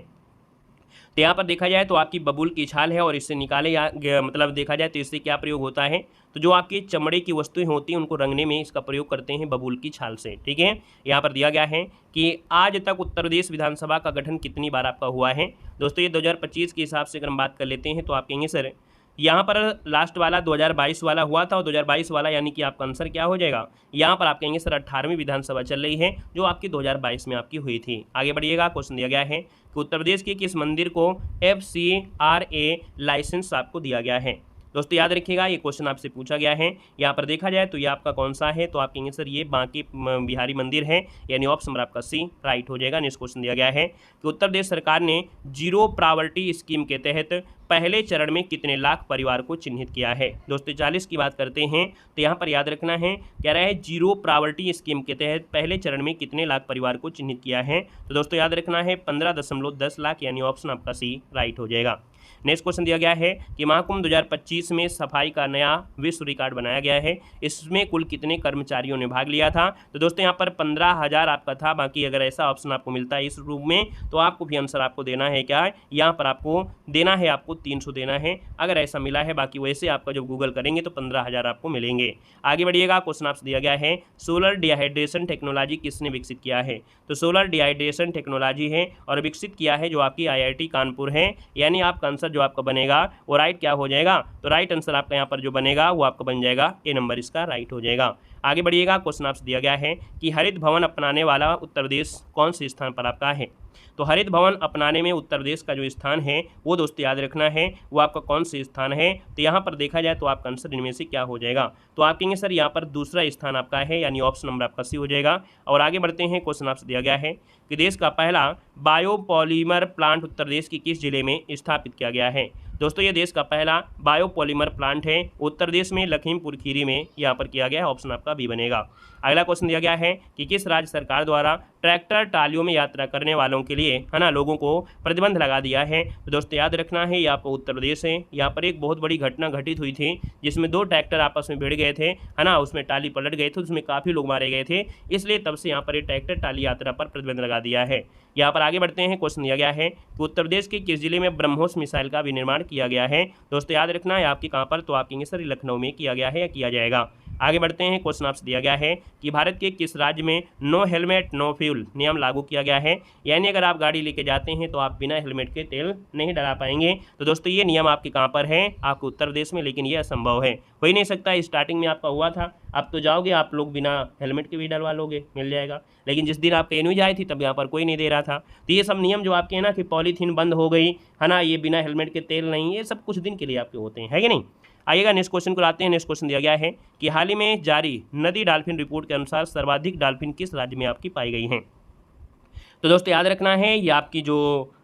तो यहाँ पर देखा जाए तो आपकी बबूल की छाल है और इससे मतलब देखा जाए तो इससे क्या प्रयोग होता है, तो जो आपकी चमड़े की वस्तुएं होती हैं उनको रंगने में इसका प्रयोग करते हैं बबूल की छाल से। ठीक है, यहाँ पर दिया गया है कि आज तक उत्तर प्रदेश विधानसभा का गठन कितनी बार आपका हुआ है। दोस्तों ये 2025 के हिसाब से अगर हम बात कर लेते हैं तो आप कहेंगे सर यहाँ पर लास्ट वाला 2022 वाला हुआ था और 2022 वाला यानी कि आपका आंसर क्या हो जाएगा, यहाँ पर आप कहेंगे सर 18वीं विधानसभा चल रही है जो आपकी 2022 में आपकी हुई थी। आगे बढ़िएगा, क्वेश्चन दिया गया है कि उत्तर प्रदेश के किस मंदिर को FCRA लाइसेंस आपको दिया गया है। दोस्तों याद रखिएगा ये क्वेश्चन आपसे पूछा गया है। यहाँ पर देखा जाए तो ये आपका कौन सा है, तो आप कहेंगे सर ये बांके बिहारी मंदिर है, यानी ऑप्शन नंबर आपका सी राइट हो जाएगा। नेक्स्ट क्वेश्चन दिया गया है कि उत्तर प्रदेश सरकार ने जीरो प्रॉवर्टी स्कीम के तहत पहले चरण में कितने लाख परिवार को चिन्हित किया है। दोस्तों 40 की बात करते हैं तो यहाँ पर याद रखना है, कह रहा है जीरो प्रॉवर्टी स्कीम के तहत पहले चरण में कितने लाख परिवार को चिन्हित किया है। तो दोस्तों याद रखना है 15.10 लाख, यानी ऑप्शन आपका सी राइट हो जाएगा। नेक्स्ट क्वेश्चन दिया गया है कि महाकुंभ 2025 में सफाई का नया विश्व रिकॉर्ड बनाया गया है, इसमें कुल कितने कर्मचारियों ने भाग लिया था। तो दोस्तों यहाँ पर 15,000 आपका था, बाकी अगर ऐसा ऑप्शन आपको मिलता है इस रूप में तो आपको भी आंसर आपको देना है क्या, यहाँ पर आपको देना है आपको 300 देना है अगर ऐसा मिला है, बाकी वैसे आपका जब गूगल करेंगे तो 15,000 आपको मिलेंगे। आगे बढ़िएगा, क्वेश्चन आपसे दिया गया है सोलर डिहाइड्रेशन टेक्नोलॉजी किसने विकसित किया है। तो सोलर डिहाइड्रेशन टेक्नोलॉजी है और विकसित किया है जो आपकी IIT कानपुर है, यानी आपका आंसर जो आपका बनेगा वो राइट क्या हो जाएगा, तो राइट आंसर आपका यहाँ पर जो बनेगा वो आपका बन जाएगा ए नंबर इसका राइट हो जाएगा। आगे बढ़िएगा, क्वेश्चन आपसे दिया गया है कि हरित भवन अपनाने वाला उत्तर प्रदेश कौन से स्थान पर आपका है। तो हरित भवन अपनाने में उत्तर प्रदेश का जो स्थान है वो दोस्तों याद रखना है वो आपका कौन से स्थान है। तो यहाँ पर देखा जाए तो आपका आंसर इनमें से क्या हो जाएगा, तो आप कहेंगे सर यहाँ पर दूसरा स्थान आपका है, यानी ऑप्शन नंबर आपका सी हो जाएगा। और आगे बढ़ते हैं, क्वेश्चन आपसे दिया गया है कि देश का पहला बायोपॉलीमर प्लांट उत्तर प्रदेश के किस जिले में स्थापित किया गया है। दोस्तों ये देश का पहला बायोपॉलीमर प्लांट है उत्तर प्रदेश में लखीमपुर खीरी में यहाँ पर किया गया है, ऑप्शन आपका बी बनेगा। अगला क्वेश्चन दिया गया है कि किस राज्य सरकार द्वारा ट्रैक्टर ट्रालियों में यात्रा करने वालों के लिए है ना लोगों को प्रतिबंध लगा दिया है। तो दोस्तों याद रखना है ये आपको उत्तर प्रदेश है। यहाँ पर एक बहुत बड़ी घटना घटित हुई थी जिसमें 2 ट्रैक्टर आपस में भिड़ गए थे, है ना, उसमें टाली पलट गए थे, उसमें काफ़ी लोग मारे गए थे, इसलिए तब से यहाँ पर ये ट्रैक्टर टाली यात्रा पर प्रतिबंध लगा दिया है। यहाँ पर आगे बढ़ते हैं, क्वेश्चन दिया गया है कि उत्तर प्रदेश के किस जिले में ब्रह्मोस मिसाइल का विनिर्माण किया गया है। दोस्तों याद रखना है आपके कहाँ पर, तो आप कहेंगे सर लखनऊ में किया गया है या किया जाएगा। आगे बढ़ते हैं, क्वेश्चन आपसे दिया गया है कि भारत के किस राज्य में नो हेलमेट नो फ्यूल नियम लागू किया गया है, यानी अगर आप गाड़ी लेके जाते हैं तो आप बिना हेलमेट के तेल नहीं डला पाएंगे। तो दोस्तों ये नियम आपके कहाँ पर है, आपके उत्तर प्रदेश में, लेकिन ये असंभव है, हो ही नहीं सकता। स्टार्टिंग में आपका हुआ था, आप तो जाओगे आप लोग बिना हेलमेट के भी डलवा लोगे, मिल जाएगा, लेकिन जिस दिन आप कहीं नहीं आई थी तब यहाँ पर कोई नहीं दे रहा था। तो ये सब नियम जो आपके हैं ना कि पॉलीथीन बंद हो गई है ना, ये बिना हेलमेट के तेल नहीं, ये सब कुछ दिन के लिए आपके होते हैं, है कि नहीं। आइएगा नेक्स्ट क्वेश्चन को लाते हैं। नेक्स्ट क्वेश्चन दिया गया है कि हाल ही में जारी नदी डॉल्फिन रिपोर्ट के अनुसार सर्वाधिक डॉल्फिन किस राज्य में आपकी पाई गई हैं। तो दोस्तों याद रखना है, ये आपकी जो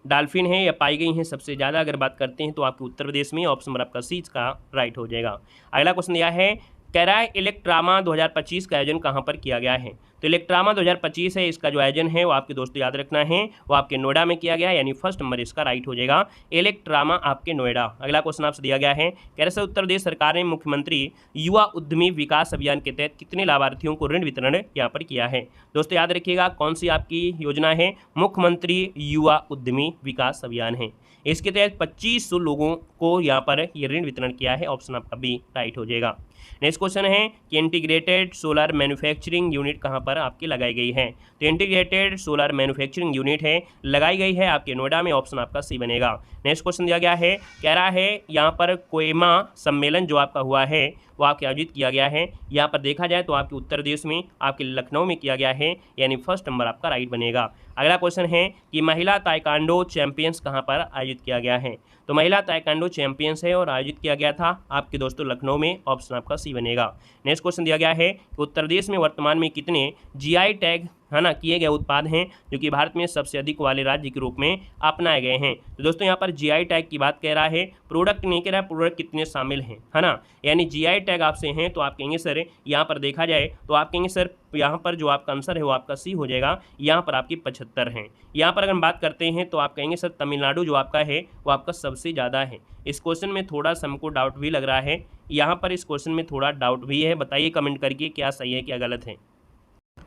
डॉल्फिन है या पाई गई हैं सबसे ज़्यादा अगर बात करते हैं तो आपके उत्तर प्रदेश में, ऑप्शन नंबर आपका सी का राइट हो जाएगा। अगला क्वेश्चन दिया है कैराय इलेक्ट्रामा 2025 का आयोजन कहाँ पर किया गया है। तो इलेक्ट्रामा 2025 है, इसका जो आयोजन है वो आपके दोस्तों याद रखना है वो आपके नोएडा में किया गया है, यानी फर्स्ट नंबर इसका राइट हो जाएगा, इलेक्ट्रामा आपके नोएडा। अगला क्वेश्चन आपसे दिया गया है कैसे उत्तर प्रदेश सरकार ने मुख्यमंत्री युवा उद्यमी विकास अभियान के तहत कितने लाभार्थियों को ऋण वितरण यहाँ पर किया है। दोस्तों याद रखिएगा कौन सी आपकी योजना है, मुख्यमंत्री युवा उद्यमी विकास अभियान है, इसके तहत 2500 लोगों को यहाँ पर ये ऋण वितरण किया है, ऑप्शन आपका बी राइट हो जाएगा। नेक्स्ट क्वेश्चन है कि इंटीग्रेटेड सोलर मैन्युफैक्चरिंग यूनिट कहाँ पर आपकी लगाई गई है। तो इंटीग्रेटेड सोलर मैन्युफैक्चरिंग यूनिट है, लगाई गई है आपके नोएडा में, ऑप्शन आपका सी बनेगा। नेक्स्ट क्वेश्चन दिया गया है कह रहा है यहाँ पर कोयमा सम्मेलन जो आपका हुआ है वो आपके आयोजित किया गया है, यहाँ पर देखा जाए तो आपके उत्तर प्रदेश में आपके लखनऊ में किया गया है, यानी फर्स्ट नंबर आपका राइट बनेगा। अगला क्वेश्चन है कि महिला ताइक्वांडो चैंपियंस कहाँ पर आयोजित किया गया है। तो महिला ताइक्वांडो चैंपियंस है और आयोजित किया गया था आपके दोस्तों लखनऊ में, ऑप्शन आपका सी बनेगा। नेक्स्ट क्वेश्चन दिया गया है कि उत्तर प्रदेश में वर्तमान में कितने जीआई टैग है ना किए गए उत्पाद हैं जो कि भारत में सबसे अधिक वाले राज्य के रूप में अपनाए गए हैं। तो दोस्तों यहाँ पर जीआई टैग की बात कह रहा है, प्रोडक्ट नहीं कह रहा है, प्रोडक्ट कितने शामिल हैं, है ना, यानी जीआई टैग आपसे हैं तो आप कहेंगे सर यहाँ पर देखा जाए तो आप कहेंगे सर यहाँ पर जो आपका आंसर है वो आपका सी हो जाएगा, यहाँ पर आपकी 75 हैं। यहाँ पर अगर हम बात करते हैं तो आप कहेंगे सर तमिलनाडु जो आपका है वो आपका सबसे ज़्यादा है। इस क्वेश्चन में थोड़ा सा हमको डाउट भी लग रहा है, यहाँ पर इस क्वेश्चन में थोड़ा डाउट भी है, बताइए कमेंट करके क्या सही है क्या गलत है।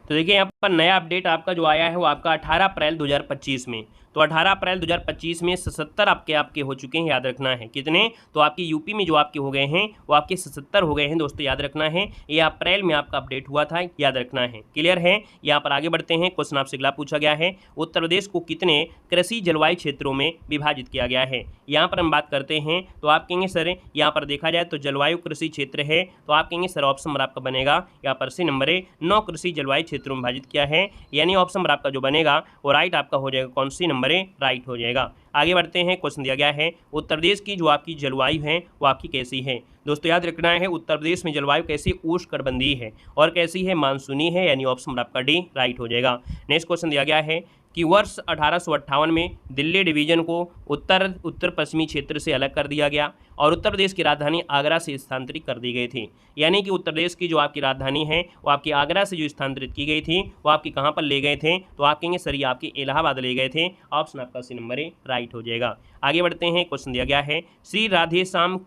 तो देखिए यहाँ पर नया अपडेट आपका जो आया है वो आपका 18 अप्रैल 2025 में, तो 18 अप्रैल 2025 में 77 आपके हो चुके हैं, याद रखना है कितने, तो आपके यूपी में जो आपके हो गए हैं वो आपके 77 हो गए हैं दोस्तों, याद रखना है, ये अप्रैल में आपका अपडेट हुआ था, याद रखना है, क्लियर है। यहाँ पर आगे बढ़ते हैं, क्वेश्चन आपसे अगला पूछा गया है उत्तर प्रदेश को कितने कृषि जलवायु क्षेत्रों में विभाजित किया गया है। यहाँ पर हम बात करते हैं तो आप कहेंगे सर यहाँ पर देखा जाए तो जलवायु कृषि क्षेत्र है, तो आप कहेंगे सर ऑप्शन नंबर आपका बनेगा यहाँ पर सी नंबर 9 कृषि जलवायु क्षेत्रों में विभाजित किया है, यानी ऑप्शन नंबर आपका जो बनेगा वो राइट आपका हो जाएगा, कौन सी नंबर राइट हो जाएगा। आगे बढ़ते हैं, क्वेश्चन दिया गया है उत्तर प्रदेश की जो आपकी जलवायु है वो आपकी कैसी है। दोस्तों याद रखना है उत्तर प्रदेश में जलवायु कैसी उष्णकटिबंधीय है और कैसी है मानसूनी है, यानी ऑप्शन नंबर आपका डी राइट हो जाएगा। नेक्स्ट क्वेश्चन दिया गया है कि वर्ष 1858 में दिल्ली डिवीजन को उत्तर पश्चिमी क्षेत्र से अलग कर दिया गया और उत्तर प्रदेश की राजधानी आगरा से स्थानांतरित कर दी गई थी, यानी कि उत्तर प्रदेश की जो आपकी राजधानी है वो आपकी आगरा से जो स्थानांतरित की गई थी वो आपकी कहाँ पर ले गए थे, तो आप कहेंगे सर ये आपकी इलाहाबाद ले गए थे, ऑप्शन आपका सी नंबर राइट हो जाएगा। आगे बढ़ते हैं, क्वेश्चन दिया गया है श्री राधेश्याम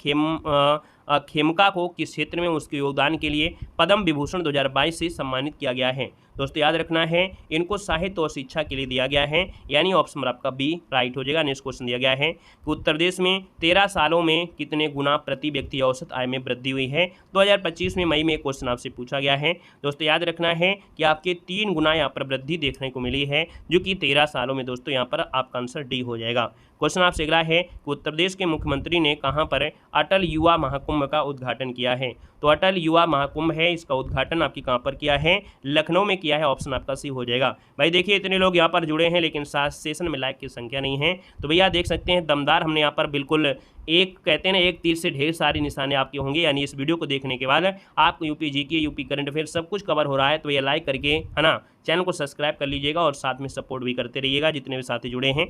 खेमका को किस क्षेत्र में उसके योगदान के लिए पद्म विभूषण 2022 से सम्मानित किया गया है। दोस्तों याद रखना है इनको साहित्य और शिक्षा के लिए दिया गया है, यानी ऑप्शन आपका बी राइट हो जाएगा। नेक्स्ट क्वेश्चन दिया गया है कि उत्तर प्रदेश में 13 सालों में कितने गुना प्रति व्यक्ति औसत आय में वृद्धि हुई है। 2025 में मई में एक क्वेश्चन आपसे पूछा गया है। दोस्तों याद रखना है कि आपके 3 गुना यहाँ पर वृद्धि देखने को मिली है, जो कि 13 सालों में दोस्तों यहाँ पर आपका आंसर डी हो जाएगा। क्वेश्चन आपसे अगला है कि उत्तर प्रदेश के मुख्यमंत्री ने कहां पर अटल युवा महाकुंभ का उद्घाटन किया है। तो अटल युवा महाकुंभ है, इसका उद्घाटन आपकी कहां पर किया है, लखनऊ में किया है, ऑप्शन आपका सी हो जाएगा। भाई देखिए इतने लोग यहां पर जुड़े हैं लेकिन सेशन में लाइक की संख्या नहीं है, तो भैया देख सकते हैं दमदार हमने यहाँ पर बिल्कुल एक कहते हैं ना एक तीर से ढेर सारे निशाने आपके होंगे, यानी इस वीडियो को देखने के बाद आपको UP GK UP current affair सब कुछ कवर हो रहा है, तो ये लाइक करके है ना चैनल को सब्सक्राइब कर लीजिएगा और साथ में सपोर्ट भी करते रहिएगा जितने भी साथी जुड़े हैं।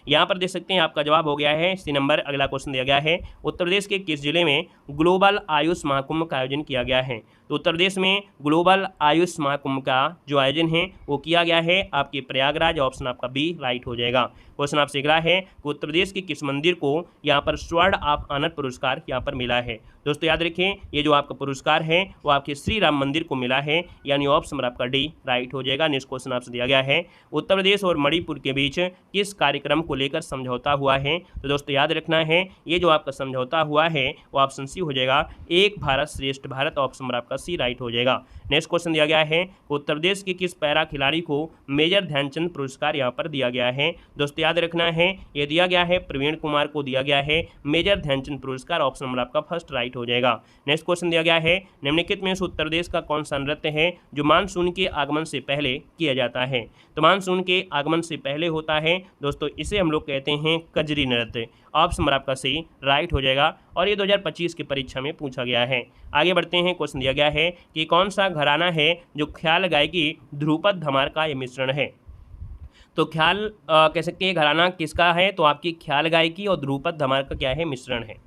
यहाँ पर देख सकते हैं आपका जवाब हो गया है सी नंबर। अगला क्वेश्चन दिया गया है उत्तर प्रदेश के किस जिले में ग्लोबल आयुष महाकुंभ का आयोजन किया गया है। तो उत्तर प्रदेश में ग्लोबल आयुष महाकुंभ का जो आयोजन है वो किया गया है आपके प्रयागराज, ऑप्शन आपका बी राइट हो जाएगा। क्वेश्चन आपसे अगला है कि उत्तर प्रदेश के किस मंदिर को यहाँ पर स्वर्ण ऑफ ऑनर पुरस्कार यहाँ पर मिला है। दोस्तों याद रखें, ये जो आपका पुरस्कार है वो आपके श्री राम मंदिर को मिला है, यानी ऑप्शन नंबर आपका डी राइट हो जाएगा। नेक्स्ट क्वेश्चन आपसे दिया गया है, उत्तर प्रदेश और मणिपुर के बीच किस कार्यक्रम को लेकर समझौता हुआ है? तो दोस्तों याद रखना है, ये जो आपका समझौता हुआ है वो ऑप्शन सी हो जाएगा, एक भारत श्रेष्ठ भारत, ऑप्शन नंबर आपका सी राइट हो जाएगा। नेक्स्ट क्वेश्चन दिया गया है, उत्तर प्रदेश के किस पैरा खिलाड़ी को मेजर ध्यानचंद पुरस्कार यहाँ पर दिया गया है? दोस्तों याद रखना है, ये दिया गया है प्रवीण कुमार को दिया गया है मेजर ध्यानचंद पुरस्कार, ऑप्शन नंबर आपका फर्स्ट राइट हो जाएगा। नेक्स्ट क्वेश्चन दिया गया है, निम्नलिखित में से उत्तर प्रदेश का कौन सा नृत्य है जो मानसून के आगमन से पहले किया जाता है? तो मानसून के आगमन से पहले होता है दोस्तों, इसे हम लोग कहते हैं कजरी नृत्य, ऑप्शन नंबर आपका सी राइट हो जाएगा। और ये 2025 की परीक्षा में पूछा गया है। आगे बढ़ते हैं, क्वेश्चन दिया गया है कि कौन सा घराना है जो ख्याल गायकी ध्रुपद धमार का ये मिश्रण है? तो ख्याल कह सकते हैं घराना किसका है? तो आपकी ख्याल गायकी और ध्रुपद धमार का क्या है? मिश्रण है।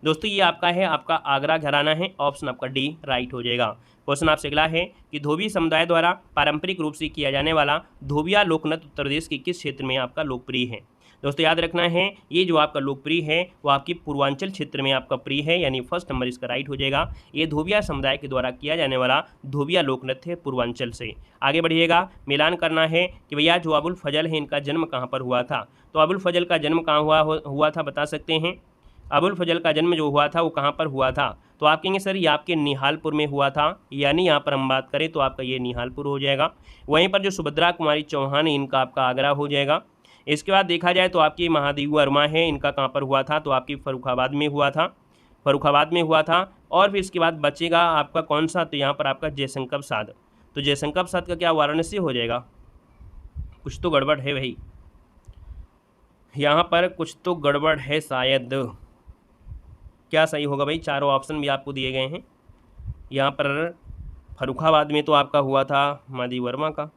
दोस्तों ये आपका है, आपका आगरा घराना है, ऑप्शन आपका डी राइट हो जाएगा। क्वेश्चन आपसे अगला है कि धोबी समुदाय द्वारा पारंपरिक रूप से किया जाने वाला धोबिया लोकनृत्य उत्तर प्रदेश के किस क्षेत्र में आपका लोकप्रिय है? दोस्तों याद रखना है, ये जो आपका लोकप्रिय है वो आपकी पूर्वांचल क्षेत्र में आपका प्रिय है, यानी फर्स्ट नंबर इसका राइट हो जाएगा। ये धोबिया समुदाय के द्वारा किया जाने वाला धोबिया लोकनृत्य है पूर्वांचल से। आगे बढ़िएगा, मिलान करना है कि भैया जो अबुल फजल है इनका जन्म कहाँ पर हुआ था? तो अबुल फजल का जन्म कहाँ हुआ था बता सकते हैं? अबुल फजल का जन्म जो हुआ था वो कहाँ पर हुआ था? तो आप कहेंगे सर ये आपके निहालपुर में हुआ था, यानी यहाँ पर हम बात करें तो आपका ये निहालपुर हो जाएगा। वहीं पर जो सुभद्रा कुमारी चौहान है इनका आपका आगरा हो जाएगा। इसके बाद देखा जाए तो आपकी महादेवी वर्मा है, इनका कहाँ पर हुआ था? तो आपकी फर्रुखाबाद में हुआ था, फर्रुखाबाद में हुआ था। और फिर इसके बाद बचेगा आपका कौन सा? तो यहाँ पर आपका जयशंकर प्रसाद, तो जयशंकर प्रसाद का क्या वाराणसी हो जाएगा? कुछ तो गड़बड़ है भाई, यहाँ पर कुछ तो गड़बड़ है शायद। क्या सही होगा भाई? चारों ऑप्शन भी आपको दिए गए हैं। यहाँ पर फर्रुखाबाद में तो आपका हुआ था महादेवी वर्मा का,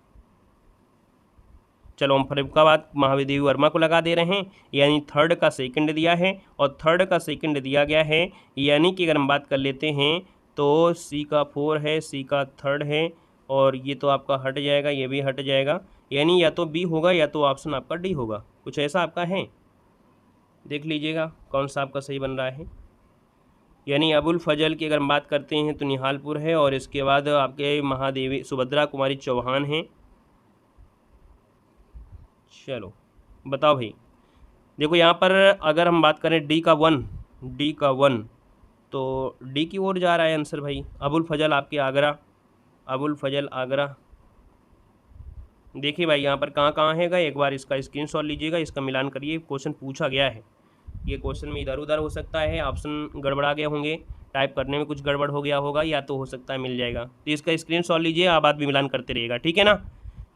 चलो हम फर्रुखाबाद महादेवी वर्मा को लगा दे रहे हैं, यानी थर्ड का सेकंड दिया है और थर्ड का सेकंड दिया गया है, यानी कि अगर हम बात कर लेते हैं तो सी का 4 है, सी का थर्ड है और ये तो आपका हट जाएगा, ये भी हट जाएगा, यानी या तो बी होगा या तो ऑप्शन आपका डी होगा, कुछ ऐसा आपका है। देख लीजिएगा कौन सा आपका सही बन रहा है। यानी अबुल फजल की अगर हम बात करते हैं तो निहालपुर है और इसके बाद आपके महादेवी सुभद्रा कुमारी चौहान हैं। चलो बताओ भाई, देखो यहाँ पर अगर हम बात करें डी का 1 तो डी की ओर जा रहा है आंसर भाई। अबुल फजल आपके आगरा, अबुल फजल आगरा। देखिए भाई यहाँ पर कहाँ कहाँ है, एक बार इसका स्क्रीनशॉट लीजिएगा, इसका मिलान करिए। क्वेश्चन पूछा गया है, ये क्वेश्चन में इधर उधर हो सकता है, ऑप्शन गड़बड़ा गए होंगे, टाइप करने में कुछ गड़बड़ हो गया होगा, या तो हो सकता है मिल जाएगा। तो इसका स्क्रीनशॉट लीजिए, आप बात भी मिलान करते रहिएगा, ठीक है ना।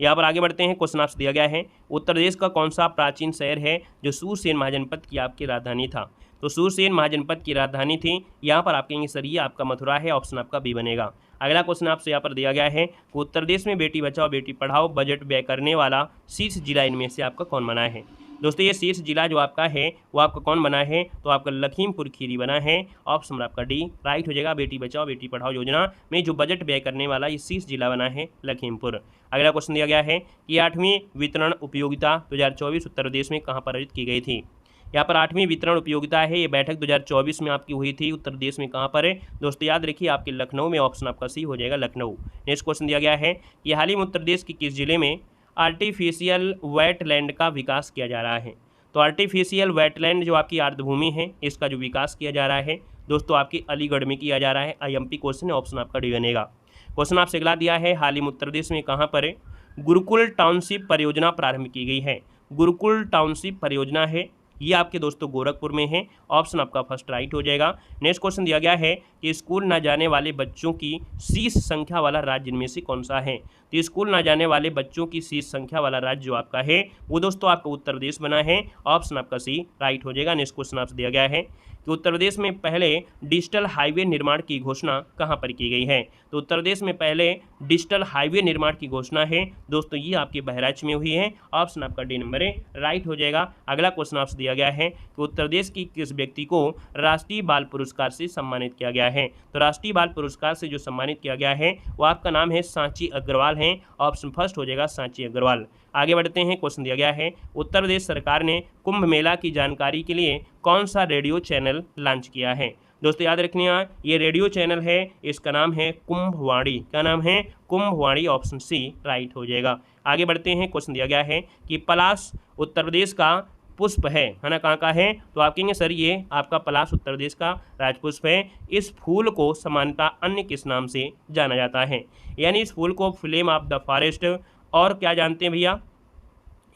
यहाँ पर आगे बढ़ते हैं, क्वेश्चन आपसे दिया गया है, उत्तर प्रदेश का कौन सा प्राचीन शहर है जो सूरसेन महाजनपद की आपकी राजधानी था? तो सूरसेन महाजनपद की राजधानी थी, यहाँ पर आप कहेंगे सर ये आपका मथुरा है, ऑप्शन आपका बी बनेगा। अगला क्वेश्चन आपसे यहाँ पर दिया गया है कि उत्तर प्रदेश में बेटी बचाओ बेटी पढ़ाओ बजट व्यय करने वाला शीर्ष जिला इनमें से आपका कौन बना है? दोस्तों ये शीर्ष जिला जो आपका है वो आपका कौन बना है? तो आपका लखीमपुर खीरी बना है, ऑप्शन आपका डी राइट हो जाएगा। बेटी बचाओ बेटी पढ़ाओ योजना में जो बजट व्यय करने वाला ये शीर्ष जिला बना है लखीमपुर। अगला क्वेश्चन दिया गया है कि 8वीं वितरण उपयोगिता 2024 उत्तर प्रदेश में कहाँ पर आयोजित की गई थी? यहाँ पर 8वीं वितरण उपयोगिता है, ये बैठक 2024 में आपकी हुई थी, उत्तर प्रदेश में कहाँ पर है? दोस्तों याद रखिए आपके लखनऊ में, ऑप्शन आपका सी हो जाएगा लखनऊ। नेक्स्ट क्वेश्चन दिया गया है कि हाल ही में उत्तर प्रदेश के किस जिले में आर्टिफिशियल वेटलैंड का विकास किया जा रहा है? तो आर्टिफिशियल वेटलैंड जो आपकी आर्द्रभूमि है इसका जो विकास किया जा रहा है दोस्तों आपकी अलीगढ़ में किया जा रहा है। IMP क्वेश्चन है, ऑप्शन आपका डी बनेगा। क्वेश्चन आपसे अगला दिया है, हाल ही में उत्तर प्रदेश में कहाँ पर है गुरुकुल टाउनशिप परियोजना प्रारंभ की गई है? गुरुकुल टाउनशिप परियोजना है, ये आपके दोस्तों गोरखपुर में है, ऑप्शन आपका फर्स्ट राइट हो जाएगा। नेक्स्ट क्वेश्चन दिया गया है कि स्कूल ना जाने वाले बच्चों की शीर्ष संख्या वाला राज्य इनमें से कौन सा है? तो स्कूल ना जाने वाले बच्चों की शीर्ष संख्या वाला राज्य जो आपका है वो दोस्तों आपका उत्तर प्रदेश बना है, ऑप्शन आपका सी राइट हो जाएगा। नेक्स्ट क्वेश्चन आपसे दिया गया है कि उत्तर प्रदेश में पहले डिजिटल हाईवे निर्माण की घोषणा कहाँ पर की गई है? तो उत्तर प्रदेश में पहले डिजिटल हाईवे निर्माण की घोषणा है दोस्तों ये आपके बहराइच में हुई है, ऑप्शन आपका डी नंबर है राइट हो जाएगा। अगला क्वेश्चन आपसे दिया गया है कि उत्तर प्रदेश की किस व्यक्ति को राष्ट्रीय बाल पुरस्कार से सम्मानित किया गया है? तो राष्ट्रीय बाल पुरस्कार से जो सम्मानित किया गया है वो आपका नाम है सांची अग्रवाल है, ऑप्शन फर्स्ट हो जाएगा सांची अग्रवाल। आगे बढ़ते हैं, क्वेश्चन दिया गया है उत्तर प्रदेश सरकार ने कुंभ मेला की जानकारी के लिए कौन सा रेडियो चैनल लॉन्च किया है? दोस्तों याद रखनी है, ये रेडियो चैनल है, इसका नाम है कुंभवाणी। क्या नाम है? कुंभवाणी। ऑप्शन सी राइट हो जाएगा। आगे बढ़ते हैं। क्वेश्चन दिया गया है कि पलाश उत्तर प्रदेश का पुष्प है ना? कहाँ का है? तो आप कहेंगे सर ये आपका पलाश उत्तर प्रदेश का राजपुष्प है। इस फूल को सामान्यतः अन्य किस नाम से जाना जाता है? यानी इस फूल को फ्लेम ऑफ द फॉरेस्ट और क्या जानते हैं भैया?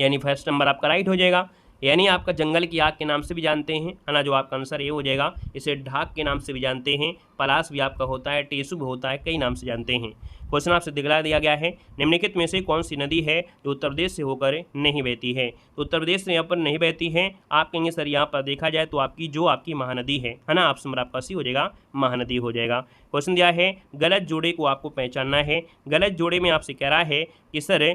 यानी फर्स्ट नंबर आपका राइट हो जाएगा। यानी आपका जंगल की आग के नाम से भी जानते हैं, है ना? जो आपका आंसर ये हो जाएगा। इसे ढाक के नाम से भी जानते हैं, पलाश भी आपका होता है, टेसु भी होता है, कई नाम से जानते हैं। क्वेश्चन आपसे दिखला दिया गया है, निम्नलिखित में से कौन सी नदी है जो उत्तर प्रदेश से होकर नहीं बहती है? तो उत्तर प्रदेश से यहाँ पर नहीं बहती है। आप कहेंगे सर यहाँ पर देखा जाए तो आपकी महानदी है ना? ऑप्शन नंबर आपका सी हो जाएगा, महानदी हो जाएगा। क्वेश्चन दिया है गलत जोड़े को आपको पहचानना है। गलत जोड़े में आपसे कह रहा है कि सर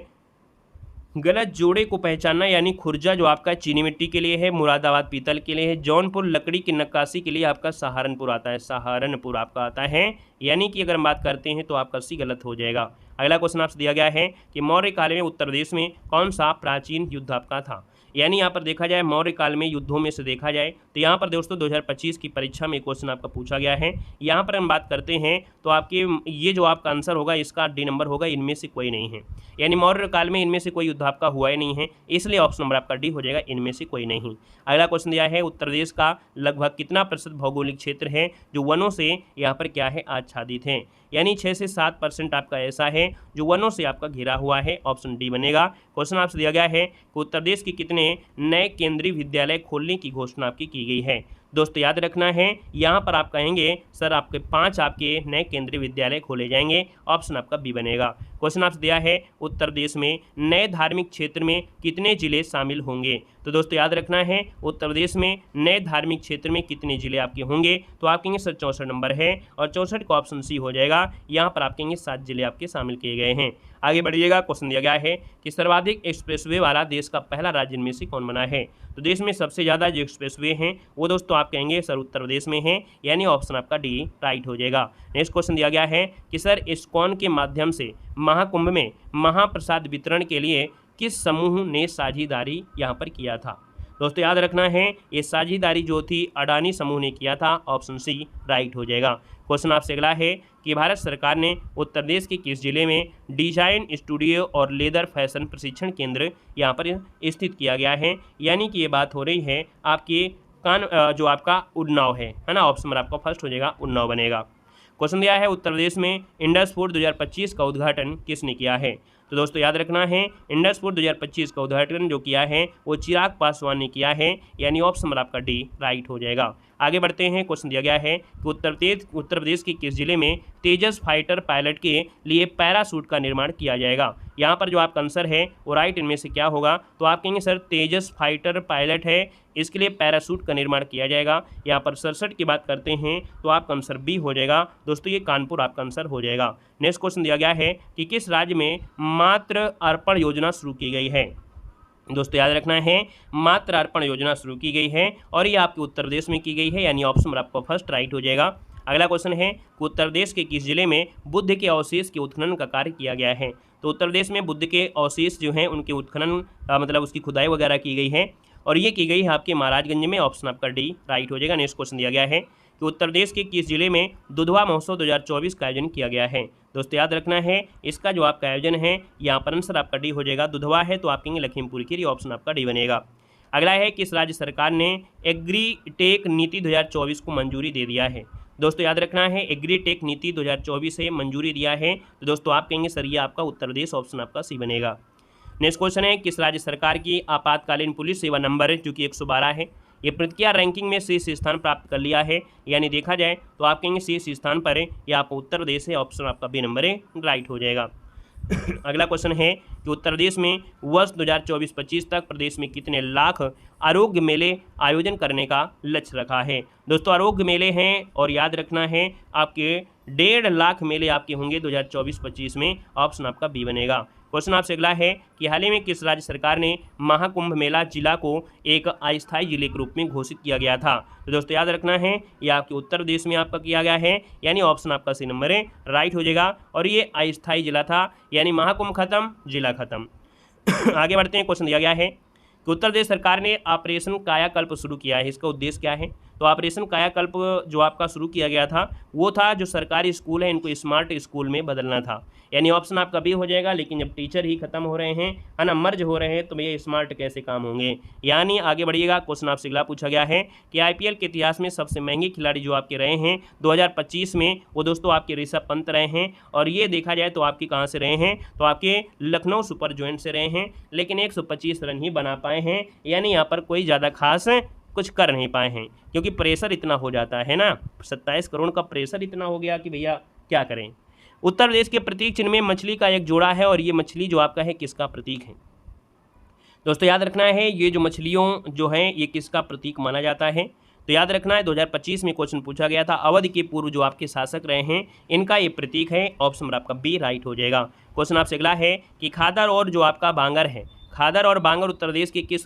गलत जोड़े को पहचानना, यानी खुर्जा जो आपका चीनी मिट्टी के लिए है, मुरादाबाद पीतल के लिए है, जौनपुर लकड़ी की नक्काशी के लिए आपका सहारनपुर आता है, सहारनपुर आपका आता है। यानी कि अगर हम बात करते हैं तो आपका सी गलत हो जाएगा। अगला क्वेश्चन आपसे दिया गया है कि मौर्य काल में उत्तर प्रदेश में कौन सा प्राचीन युद्ध आपका था? यानी यहाँ पर देखा जाए मौर्य काल में युद्धों में से देखा जाए तो यहाँ पर दोस्तों 2025 की परीक्षा में क्वेश्चन आपका पूछा गया है। यहाँ पर हम बात करते हैं तो आपके ये जो आपका आंसर होगा इसका डी नंबर होगा, इनमें से कोई नहीं है। यानी मौर्य काल में इनमें से कोई युद्ध आपका हुआ ही नहीं है, इसलिए ऑप्शन नंबर आपका डी हो जाएगा, इनमें से कोई नहीं। अगला क्वेश्चन दिया है उत्तर प्रदेश का लगभग कितना प्रतिशत भौगोलिक क्षेत्र है जो वनों से यहाँ पर क्या है आच्छादित है? यानी 6 से 7% आपका ऐसा है जो वनों से आपका घिरा हुआ है, ऑप्शन डी बनेगा। क्वेश्चन आपसे दिया गया है कि उत्तर प्रदेश के कितने नए केंद्रीय विद्यालय खोलने की घोषणा आपकी की गई है? दोस्तों याद रखना है, यहाँ पर आप कहेंगे सर आपके 5 आपके नए केंद्रीय विद्यालय खोले जाएंगे, ऑप्शन आपका बी बनेगा। क्वेश्चन आपसे दिया है उत्तर प्रदेश में नए धार्मिक क्षेत्र में कितने जिले शामिल होंगे? तो दोस्तों याद रखना है उत्तर प्रदेश में नए धार्मिक क्षेत्र में कितने जिले आपके होंगे? तो आप कहेंगे सर 64 नंबर है, और 64 का ऑप्शन सी हो जाएगा। यहाँ पर आप कहेंगे 7 जिले आपके शामिल किए गए हैं। आगे बढ़िएगा। क्वेश्चन दिया गया है कि सर्वाधिक एक्सप्रेसवे वाला देश का पहला राज्य इनमें से कौन बना है? तो देश में सबसे ज़्यादा जो एक्सप्रेसवे हैं वो दोस्तों आप कहेंगे सर उत्तर प्रदेश में है, यानी ऑप्शन आपका डी राइट हो जाएगा। नेक्स्ट क्वेश्चन दिया गया है कि सर इस्कॉन के माध्यम से महाकुंभ में महाप्रसाद वितरण के लिए किस समूह ने साझेदारी यहाँ पर किया था? दोस्तों याद रखना है ये साझेदारी जो थी अडानी समूह ने किया था, ऑप्शन सी राइट हो जाएगा। क्वेश्चन आपसे अगला है कि भारत सरकार ने उत्तर प्रदेश के किस जिले में डिजाइन स्टूडियो और लेदर फैशन प्रशिक्षण केंद्र यहाँ पर स्थित किया गया है? यानी कि ये बात हो रही है आपके जो आपका उन्नाव है ना? ऑप्शन नंबर आपका फर्स्ट हो जाएगा, उन्नाव बनेगा। क्वेश्चन दिया है उत्तर प्रदेश में इंडस फूड 2025 का उद्घाटन किसने किया है? तो दोस्तों याद रखना है इंडस फूड 2025 का उद्घाटन जो किया है वो चिराग पासवान ने किया है, यानी ऑप्शन नंबर आपका डी राइट हो जाएगा। आगे बढ़ते हैं। क्वेश्चन दिया गया है कि उत्तर प्रदेश के किस जिले में तेजस फाइटर पायलट के लिए पैराशूट का निर्माण किया जाएगा? यहाँ पर जो आपका आंसर है वो राइट इनमें से क्या होगा? तो आप कहेंगे सर तेजस फाइटर पायलट है, इसके लिए पैराशूट का निर्माण किया जाएगा। यहाँ पर 67 की बात करते हैं तो आपका आंसर बी हो जाएगा। दोस्तों ये कानपुर आपका आंसर हो जाएगा। नेक्स्ट क्वेश्चन दिया गया है कि किस राज्य में मातृ अर्पण योजना शुरू की गई है? दोस्तों याद रखना है मातृ अर्पण योजना शुरू की गई है और ये आपके उत्तर प्रदेश में की गई है, यानी ऑप्शन नंबर आपका फर्स्ट राइट हो जाएगा। अगला क्वेश्चन है कि उत्तर प्रदेश के किस जिले में बुद्ध के अवशेष के उत्खनन का कार्य किया गया है? तो उत्तर प्रदेश में बुद्ध के अवशेष जो हैं उनके उत्खनन मतलब उसकी खुदाई वगैरह की गई है और ये की गई है आपके महाराजगंज में, ऑप्शन आपका डी राइट हो जाएगा। नेक्स्ट क्वेश्चन दिया गया है कि उत्तर प्रदेश के किस जिले में दुधवा महोत्सव 2024 का आयोजन किया गया है? दोस्तों याद रखना है इसका जो आपका आयोजन है यहाँ पर आंसर आपका डी हो जाएगा। दुधवा है तो आप कहेंगे लखीमपुर खीरी, ऑप्शन आपका डी बनेगा। अगला है किस राज्य सरकार ने एग्रीटेक नीति 2024 को मंजूरी दे दिया है? दोस्तों याद रखना है एग्रीटेक नीति 2024 से मंजूरी दिया है, तो दोस्तों आप कहेंगे सर ये आपका उत्तर प्रदेश, ऑप्शन आपका सी बनेगा। नेक्स्ट क्वेश्चन है किस राज्य सरकार की आपातकालीन पुलिस सेवा नंबर जो कि 112 है ये प्रतिक्रिया रैंकिंग में शीर्ष स्थान प्राप्त कर लिया है? यानी देखा जाए तो आप कहेंगे शीर्ष स्थान पर है, यह आपका उत्तर प्रदेश है, ऑप्शन आपका बी नंबर है राइट हो जाएगा। अगला क्वेश्चन है कि उत्तर प्रदेश में वर्ष 2024-25 तक प्रदेश में कितने लाख आरोग्य मेले आयोजन करने का लक्ष्य रखा है? दोस्तों आरोग्य मेले हैं और याद रखना है आपके 1.5 लाख मेले आपके होंगे 2024-25 में, ऑप्शन आपका बी बनेगा। क्वेश्चन आपसे अगला है कि हाल ही में किस राज्य सरकार ने महाकुंभ मेला जिला को एक अस्थायी जिले के रूप में घोषित किया गया था? तो दोस्तों याद रखना है यह आपके उत्तर प्रदेश में आपका किया गया है, यानी ऑप्शन आपका सी नंबर है राइट हो जाएगा और ये अस्थायी जिला था, यानी महाकुंभ खत्म जिला खत्म। आगे बढ़ते हैं। क्वेश्चन दिया गया है कि उत्तर प्रदेश सरकार ने ऑपरेशन कायाकल्प शुरू किया है, इसका उद्देश्य क्या है? तो ऑपरेशन कायाकल्प जो आपका शुरू किया गया था वो था जो सरकारी स्कूल है इनको स्मार्ट स्कूल में बदलना था। यानी ऑप्शन आपका बी हो जाएगा। लेकिन जब टीचर ही खत्म हो रहे हैं, है ना, मर्ज हो रहे हैं, तो भैया स्मार्ट कैसे काम होंगे। यानी आगे बढ़िएगा, क्वेश्चन आपसे अगला पूछा गया है कि आईपीएल के इतिहास में सबसे महंगे खिलाड़ी जो आपके रहे हैं 2025 में, वो दोस्तों आपके ऋषभ पंत रहे हैं। और ये देखा जाए तो आपके कहाँ से रहे हैं, तो आपके लखनऊ सुपर जॉइंट से रहे हैं। लेकिन 125 रन ही बना पाए हैं, यानी यहाँ पर कोई ज़्यादा खास कुछ कर नहीं पाए हैं, क्योंकि प्रेशर इतना हो जाता है ना, 27 करोड़ का प्रेशर इतना हो गया कि भैया क्या करें। उत्तर प्रदेश के प्रतीक चिन्ह में मछली का एक जोड़ा है, और ये मछली जो आपका है किसका प्रतीक है। दोस्तों याद रखना है, ये जो मछलियों जो हैं ये किसका प्रतीक माना जाता है। तो याद रखना है 2025 में क्वेश्चन पूछा गया था, अवध के पूर्व जो आपके शासक रहे हैं इनका ये प्रतीक है। ऑप्शन नंबर आपका बी राइट हो जाएगा। क्वेश्चन आपसे अगला है कि खादर और जो आपका बांगर है, खादर और बांगर उत्तर प्रदेश के किस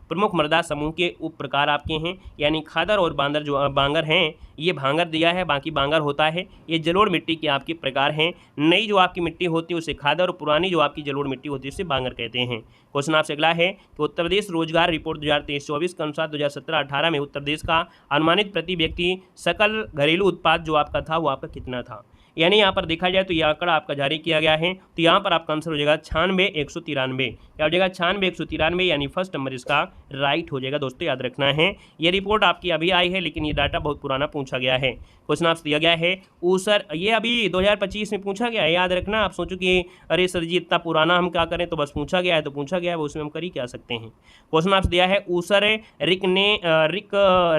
प्रमुख मृदा समूह के उप प्रकार आपके हैं। यानी खादर और बांदर जो बांगर हैं, ये भांगर दिया है, बाकी बांगर होता है। ये जलोढ़ मिट्टी के आपके प्रकार हैं। नई जो आपकी मिट्टी होती है उसे खादर, और पुरानी जो आपकी जलोढ़ मिट्टी होती है उसे बांगर कहते हैं। क्वेश्चन आपसे अगला है कि उत्तर प्रदेश रोजगार रिपोर्ट 2023-24 के अनुसार 2017-18 में उत्तर प्रदेश का अनुमानित प्रति व्यक्ति सकल घरेलू उत्पाद जो आपका था वो आपका कितना था। यानी यहाँ पर देखा जाए तो ये आंकड़ा आपका जारी किया गया है, तो यहाँ पर आपका आंसर हो जाएगा 96,193। क्या हो जाएगा 96,193, यानी फर्स्ट नंबर इसका राइट हो जाएगा। दोस्तों याद रखना है, ये रिपोर्ट आपकी अभी आई है, लेकिन ये डाटा बहुत पुराना पूछा गया है। क्वेश्चन आपसे दिया गया है ऊसर, ये अभी 2025 में पूछा गया है, याद रखना। आप सोचो कि अरे सर जी इतना पुराना हम क्या करें, तो बस पूछा गया है तो पूछा गया है, उसमें हम कर ही क्या सकते हैं। क्वेश्चन आपसे दिया है ऊसर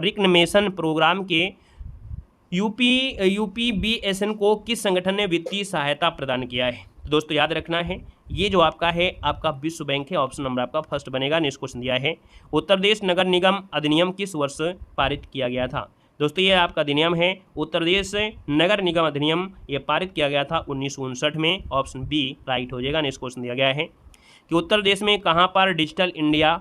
रिकनमेशन प्रोग्राम के यूपीबीएसएन को किस संगठन ने वित्तीय सहायता प्रदान किया है। तो दोस्तों याद रखना है, ये जो आपका है आपका विश्व बैंक है। ऑप्शन नंबर आपका फर्स्ट बनेगा। नेक्स्ट क्वेश्चन दिया है उत्तर प्रदेश नगर निगम अधिनियम किस वर्ष पारित किया गया था। दोस्तों ये आपका अधिनियम है उत्तर प्रदेश नगर निगम अधिनियम, ये पारित किया गया था 1959 में। ऑप्शन बी राइट हो जाएगा। नेक्स्ट क्वेश्चन दिया गया है कि उत्तर प्रदेश में कहाँ पर डिजिटल इंडिया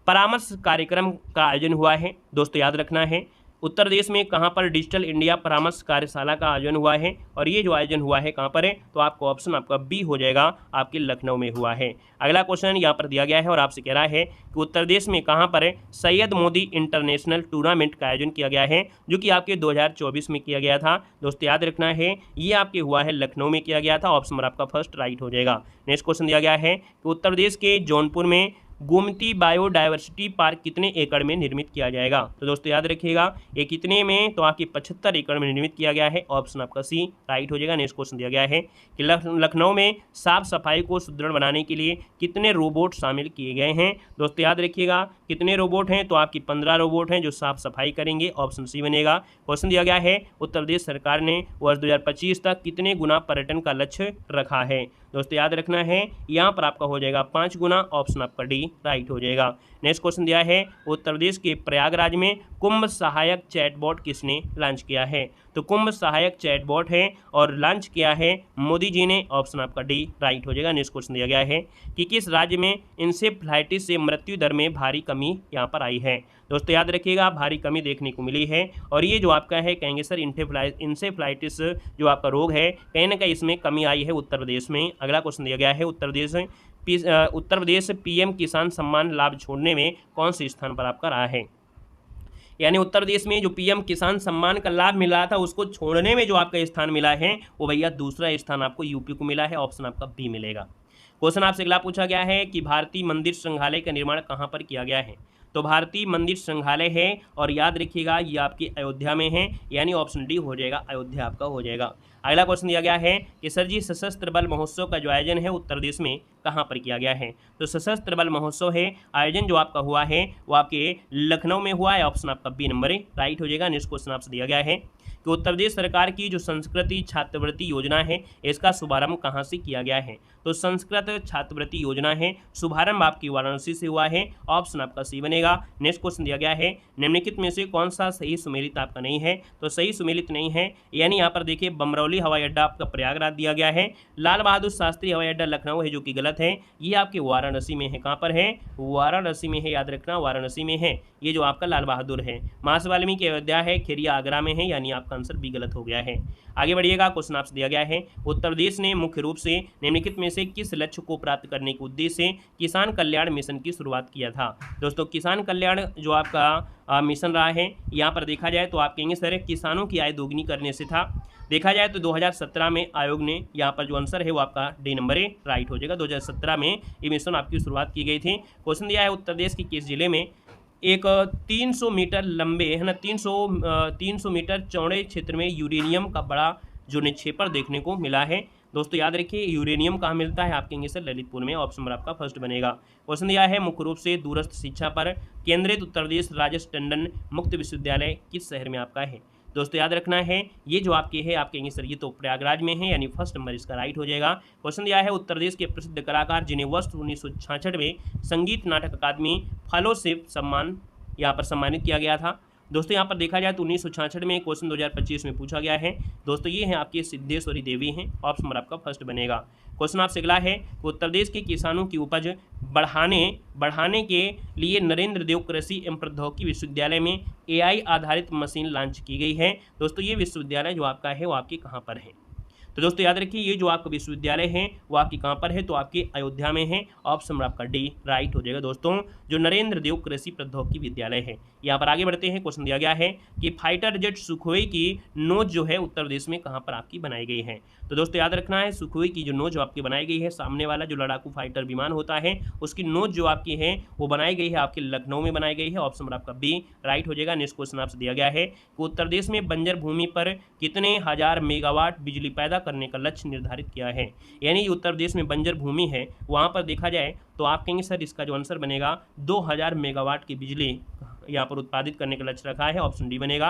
परामर्श कार्यक्रम का आयोजन हुआ है। दोस्तों याद रखना है, उत्तर प्रदेश में कहाँ पर डिजिटल इंडिया परामर्श कार्यशाला का आयोजन हुआ है, और ये जो आयोजन हुआ है कहाँ पर है, तो आपको ऑप्शन आपका बी हो जाएगा, आपके लखनऊ में हुआ है। अगला क्वेश्चन यहाँ पर दिया गया है और आपसे कह रहा है कि उत्तर प्रदेश में कहाँ पर सैयद मोदी इंटरनेशनल टूर्नामेंट का आयोजन किया गया है, जो कि आपके 2024 में किया गया था। दोस्तों याद रखना है, ये आपके हुआ है लखनऊ में किया गया था। ऑप्शन नंबर आपका फर्स्ट राइट हो जाएगा। नेक्स्ट क्वेश्चन दिया गया है कि उत्तर प्रदेश के जौनपुर में गोमती बायोडायवर्सिटी पार्क कितने एकड़ में निर्मित किया जाएगा। तो दोस्तों याद रखिएगा, ये कितने में, तो आपकी 75 एकड़ में निर्मित किया गया है। ऑप्शन आपका सी राइट हो जाएगा। नेक्स्ट क्वेश्चन दिया गया है कि लखनऊ में साफ सफाई को सुदृढ़ बनाने के लिए कितने रोबोट शामिल किए गए हैं। दोस्तों याद रखिएगा, कितने रोबोट हैं, तो आपकी 15 रोबोट हैं जो साफ सफाई करेंगे। ऑप्शन सी बनेगा। क्वेश्चन दिया गया है उत्तर प्रदेश सरकार ने वर्ष 2025 तक कितने गुना पर्यटन का लक्ष्य रखा है। दोस्तों याद रखना है, यहाँ पर आपका हो जाएगा 5 गुना। ऑप्शन आपका डी राइट हो जाएगा। नेक्स्ट क्वेश्चन दिया है उत्तर प्रदेश के प्रयागराज में कुंभ सहायक चैटबॉट किसने लॉन्च किया है। तो कुंभ सहायक चैटबॉट है और लॉन्च किया है मोदी जी ने। ऑप्शन आपका डी राइट हो जाएगा। नेक्स्ट क्वेश्चन दिया गया है कि किस राज्य में इंसेफ्लाइटिस से मृत्यु दर में भारी कमी यहाँ पर आई है। दोस्तों याद रखिएगा, भारी कमी देखने को मिली है, और ये जो आपका है कहेंगे सर इंसेफ्लाइटिस जो आपका रोग है कहीं ना कहीं इसमें कमी आई है उत्तर प्रदेश में। अगला क्वेश्चन दिया गया है उत्तर प्रदेश पीएम किसान सम्मान लाभ छोड़ने में कौन से स्थान पर आपका रहा है। यानी उत्तर प्रदेश में जो पीएम किसान सम्मान का लाभ मिला था उसको छोड़ने में जो आपका स्थान मिला है वो भैया दूसरा स्थान आपको यूपी को मिला है। ऑप्शन आपका बी मिलेगा। क्वेश्चन आपसे अगला पूछा गया है कि भारतीय मंदिर संग्रहालय का निर्माण कहाँ पर किया गया है। तो भारतीय मंदिर संग्रहालय है, और याद रखिएगा ये आपकी अयोध्या में है, यानी ऑप्शन डी हो जाएगा, अयोध्या आपका हो जाएगा। अगला क्वेश्चन दिया गया है कि सर जी सशस्त्र बल महोत्सव का जो आयोजन है उत्तर प्रदेश में कहाँ पर किया गया है। तो सशस्त्र बल महोत्सव है आयोजन जो आपका हुआ है वो आपके लखनऊ में हुआ है। ऑप्शन आपका बी नंबर राइट हो जाएगा। नेक्स्ट क्वेश्चन आपसे दिया गया है कि उत्तर प्रदेश सरकार की जो संस्कृति छात्रवृत्ति योजना है इसका शुभारंभ कहाँ से किया गया है। तो संस्कृत छात्रवृत्ति योजना है शुभारंभ आपकी वाराणसी से हुआ है। ऑप्शन आपका सी बनेगा। नेक्स्ट क्वेश्चन दिया गया है निम्नलिखित में से कौन सा सही सुमेलित आपका नहीं है। तो सही सुमेलित नहीं है, यानी यहाँ पर देखिए बमरौली हवाई अड्डा आपका प्रयागराज दिया गया है, लाल बहादुर शास्त्री हवाई अड्डा लखनऊ है जो कि गलत है, ये आपके वाराणसी में है। कहाँ पर है, वाराणसी में है, याद रखना वाराणसी में है। ये जो आपका लाल बहादुर है, महर्षि वाल्मीकि अयोध्या है, खेरिया आगरा में है, यानी आपका आंसर बी गलत हो गया है। आगे बढ़िएगा, क्वेश्चन आपसे दिया गया है उत्तर प्रदेश ने मुख्य रूप से निम्नलिखित में से किस लक्ष्य को प्राप्त करने के उद्देश्य से किसान कल्याण मिशन की शुरुआत किया था। दोस्तों किसान कल्याण जो आपका मिशन रहा है। यहाँ पर देखा जाए तो आप कहेंगे सर किसानों की आय दोगुनी करने से था। देखा जाए तो 2017 में आयोग ने, यहाँ पर जो आंसर है वो आपका डी नंबर ए राइट हो जाएगा। 2017 में ये मिशन आपकी शुरुआत की गई थी। क्वेश्चन दिया है उत्तर प्रदेश के किस जिले में एक 300 मीटर लंबे है ना 300 मीटर चौड़े क्षेत्र में यूरेनियम का बड़ा जो निक्षेपण देखने को मिला है। दोस्तों याद रखिए यूरेनियम कहाँ मिलता है, आप कहेंगे सर ललितपुर में। ऑप्शन नंबर आपका फर्स्ट बनेगा। क्वेश्चन दिया है मुख्य रूप से दूरस्थ शिक्षा पर केंद्रित उत्तर प्रदेश राजेश टंडन मुक्त विश्वविद्यालय किस शहर में आपका है। दोस्तों याद रखना है ये जो आपके है आप कहेंगे सर ये तो प्रयागराज में है, यानी फर्स्ट नंबर इसका राइट हो जाएगा। क्वेश्चन दिया है उत्तर प्रदेश के प्रसिद्ध कलाकार जिन्हें वर्ष 1966 में संगीत नाटक अकादमी फेलोशिप सम्मान यहाँ पर सम्मानित किया गया था। दोस्तों यहाँ पर देखा जाए तो 1966 में क्वेश्चन 2025 में पूछा गया है। दोस्तों ये हैं आपके सिद्धेश्वरी देवी हैं। ऑप्शन नंबर आपका फर्स्ट बनेगा। क्वेश्चन आपसे अगला है उत्तर प्रदेश के किसानों की उपज बढ़ाने के लिए नरेंद्र देव कृषि एवं प्रौद्योगिकी विश्वविद्यालय में AI आधारित मशीन लॉन्च की गई है। दोस्तों ये विश्वविद्यालय जो आपका है वो आपके कहाँ पर है। तो दोस्तों याद रखिए ये जो आपका विश्वविद्यालय है वो आपकी कहाँ पर है, तो आपके अयोध्या में है। ऑप्शन नंबर आपका डी राइट हो जाएगा दोस्तों, जो नरेंद्र देव कृषि प्रौद्योगिकी विद्यालय है। यहाँ पर आगे बढ़ते हैं। क्वेश्चन दिया गया है कि फाइटर जेट सुखोई की नोज जो है उत्तर प्रदेश में कहाँ पर आपकी बनाई गई है। तो दोस्तों याद रखना है सुखोई की जो नोज जो आपकी बनाई गई है, सामने वाला जो लड़ाकू फाइटर विमान होता है उसकी नोज जो आपकी है वो बनाई गई है आपके लखनऊ में बनाई गई है। ऑप्शन नंबर आपका बी राइट हो जाएगा। नेक्स्ट क्वेश्चन आपसे दिया गया है कि उत्तर प्रदेश में बंजर भूमि पर कितने हजार मेगावाट बिजली पैदा करने का लक्ष्य निर्धारित किया है। यानी उत्तर प्रदेश में बंजर भूमि है वहाँ पर देखा जाए तो आप कहेंगे सर इसका जो आंसर बनेगा 2000 मेगावाट की बिजली यहाँ पर उत्पादित करने का लक्ष्य रखा है। ऑप्शन डी बनेगा।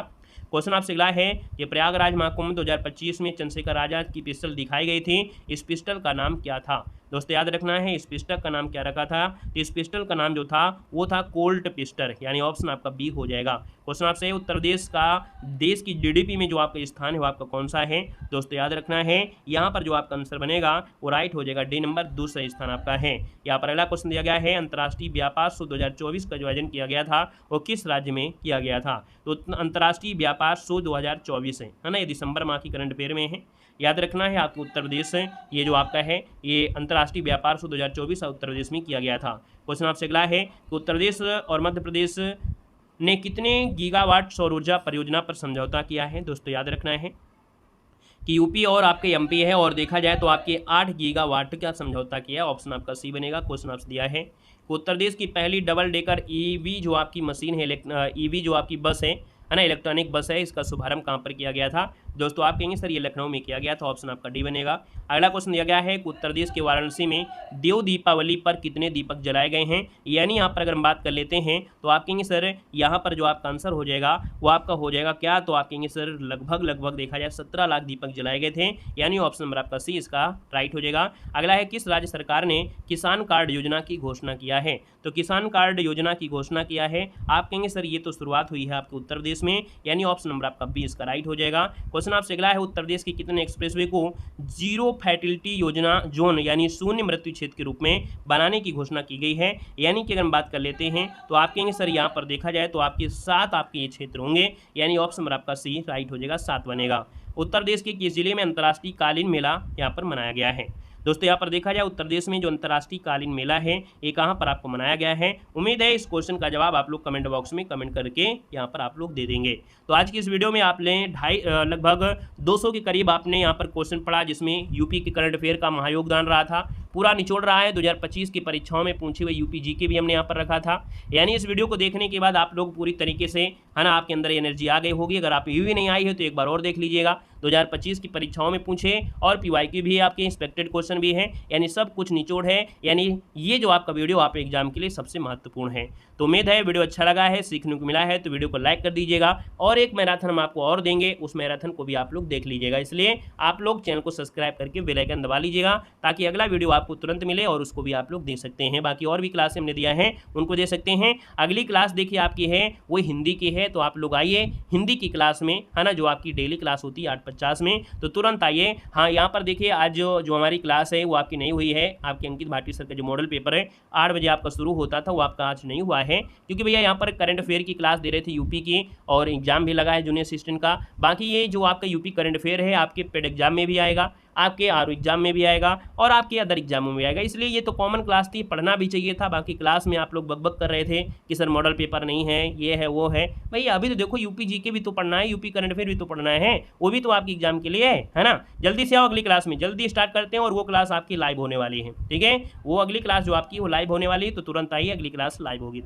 क्वेश्चन आपसे अगला है कि प्रयागराज महाकुंभ 2025 में चंद्रशेखर आजाद की पिस्टल दिखाई गई थी, इस पिस्टल का नाम क्या था। दोस्तों याद रखना है इस पिस्टल का नाम क्या रखा था, तो इस पिस्टल का नाम जो था वो था कोल्ट पिस्टल, यानी ऑप्शन आपका बी हो जाएगा। क्वेश्चन आपसे उत्तर प्रदेश का देश की GDP में जो आपका स्थान है वो आपका कौन सा है। दोस्तों याद रखना है यहाँ पर जो आपका आंसर बनेगा वो राइट हो जाएगा, डी नंबर दूसरा स्थान आपका है। यहाँ पर अगला क्वेश्चन दिया गया है अंतर्राष्ट्रीय व्यापार शो 2024 का जो आयोजन किया गया था वो किस राज्य में किया गया था। तो अंतर्राष्ट्रीय व्यापार शो 2024 है ना, ये दिसंबर माह की करंट अफेयर में है। याद रखना है आपको उत्तर प्रदेश ये जो आपका है ये अंतर्राष्ट्रीय व्यापार शो 2024 उत्तर प्रदेश में किया गया था। क्वेश्चन आपसे अगला है कि उत्तर प्रदेश और मध्य प्रदेश ने कितने गीगावाट सौर ऊर्जा परियोजना पर समझौता किया है। दोस्तों याद रखना है कि यूपी और आपके MP है और देखा जाए तो आपके 8 गीगावाट का समझौता किया। ऑप्शन आपका सी बनेगा। क्वेश्चन आपसे दिया है उत्तर प्रदेश की पहली डबल डेकर EV जो आपकी मशीन है EV जो आपकी बस है ना, इलेक्ट्रॉनिक बस है, इसका शुभारंभ कहाँ पर किया गया था। दोस्तों आप कहेंगे सर ये लखनऊ में किया गया था। ऑप्शन आपका डी बनेगा। अगला क्वेश्चन दिया गया है कि उत्तर प्रदेश के वाराणसी में देव दीपावली पर कितने दीपक जलाए गए हैं। यानी यहाँ पर अगर हम बात कर लेते हैं तो आप कहेंगे सर यहाँ पर जो आपका आंसर हो जाएगा वो आपका हो जाएगा क्या, तो आप कहेंगे सर लगभग देखा जाए 17 लाख दीपक जलाए गए थे, यानी ऑप्शन नंबर आपका सी इसका राइट हो जाएगा। अगला है किस राज्य सरकार ने किसान कार्ड योजना की घोषणा किया है। तो किसान कार्ड योजना की घोषणा किया है, आप कहेंगे सर ये तो शुरुआत हुई है आपके उत्तर प्रदेश में, यानी ऑप्शन नंबर आपका बी इसका राइट हो जाएगा। क्वेश्चन आपसे अगला है उत्तर प्रदेश के कितने एक्सप्रेसवे को जीरो फैटिलिटी योजना जोन यानी शून्य मृत्यु क्षेत्र के रूप में बनाने की घोषणा की गई है। यानी कि अगर हम बात कर लेते हैं तो आप कहेंगे सर यहाँ पर देखा जाए तो आपके 7 आपके ये क्षेत्र होंगे, यानी ऑप्शन नंबर आपका सी राइट हो जाएगा, 7 बनेगा। उत्तर प्रदेश के किस जिले में अंतर्राष्ट्रीय कालीन मेला यहाँ पर मनाया गया है। दोस्तों यहाँ पर देखा जाए उत्तर प्रदेश में जो अंतर्राष्ट्रीय कालीन मेला है ये कहाँ पर आपको मनाया गया है। उम्मीद है इस क्वेश्चन का जवाब आप लोग कमेंट बॉक्स में कमेंट करके यहाँ पर आप लोग दे देंगे। तो आज की इस वीडियो में आपने लगभग 200 के करीब आपने यहाँ पर क्वेश्चन पढ़ा, जिसमें यूपी के करंट अफेयर का महायोगदान रहा था, पूरा निचोड़ रहा है। 2025 की परीक्षाओं में पूछे हुए यूपी जीके भी हमने यहाँ पर रखा था। यानी इस वीडियो को देखने के बाद आप लोग पूरी तरीके से है ना आपके अंदर एनर्जी आ गई होगी। अगर आप भी नहीं आई है तो एक बार और देख लीजिएगा। 2025 की परीक्षाओं में पूछे और PYQ भी है, आपके एक्सपेक्टेड क्वेश्चन भी है, यानी सब कुछ निचोड़ है। यानी ये जो आपका वीडियो आप एग्जाम के लिए सबसे महत्वपूर्ण है। तो उम्मीद है वीडियो अच्छा लगा है, सीखने को मिला है, तो वीडियो को लाइक कर दीजिएगा। और एक मैराथन हम आपको और देंगे, उस मैराथन को भी आप लोग देख लीजिएगा। इसलिए आप लोग चैनल को सब्सक्राइब करके बेल आइकन दबा लीजिएगा ताकि अगला वीडियो आपको तुरंत मिले और उसको भी आप लोग देख सकते हैं। बाकी और भी क्लास हमने दिया है उनको दे सकते हैं। अगली क्लास देखिए आपकी है वो हिंदी की है, तो आप लोग आइए हिंदी की क्लास में है ना, जो आपकी डेली क्लास होती है 8:50 में, तो तुरंत आइए। हाँ यहाँ पर देखिए आज जो हमारी क्लास है वो आपकी नहीं हुई है। आपके अंकित भाटी सर का जो मॉडल पेपर है 8 बजे आपका शुरू होता था, वो आपका आज नहीं हुआ है, क्योंकि भैया यहाँ पर करंट अफेयर की क्लास दे रहे थे यूपी की, और एग्जाम भी लगा है जूनियर असिस्टेंट का। बाकी ये जो आपका यूपी करंट अफेयर है आपके पेड एग्जाम में भी आएगा, आपके आर एग्जाम में भी आएगा और आपके अदर एग्जामों में आएगा। इसलिए ये तो कॉमन क्लास थी, पढ़ना भी चाहिए था। बाकी क्लास में आप लोग बकबक कर रहे थे कि सर मॉडल पेपर नहीं है, ये है वो है। भैया अभी तो देखो यूपी जीके भी तो पढ़ना है, यूपी करंट अफेयर भी तो पढ़ना है, वो भी तो आपके एग्जाम के लिए है ना। जल्दी से आओ अगली क्लास में, जल्दी स्टार्ट करते हैं। और वो क्लास आपकी लाइव होने वाली है, ठीक है, वो अगली क्लास जो आपकी वो लाइव होने वाली है, तो तुरंत आइए, अगली क्लास लाइव होगी।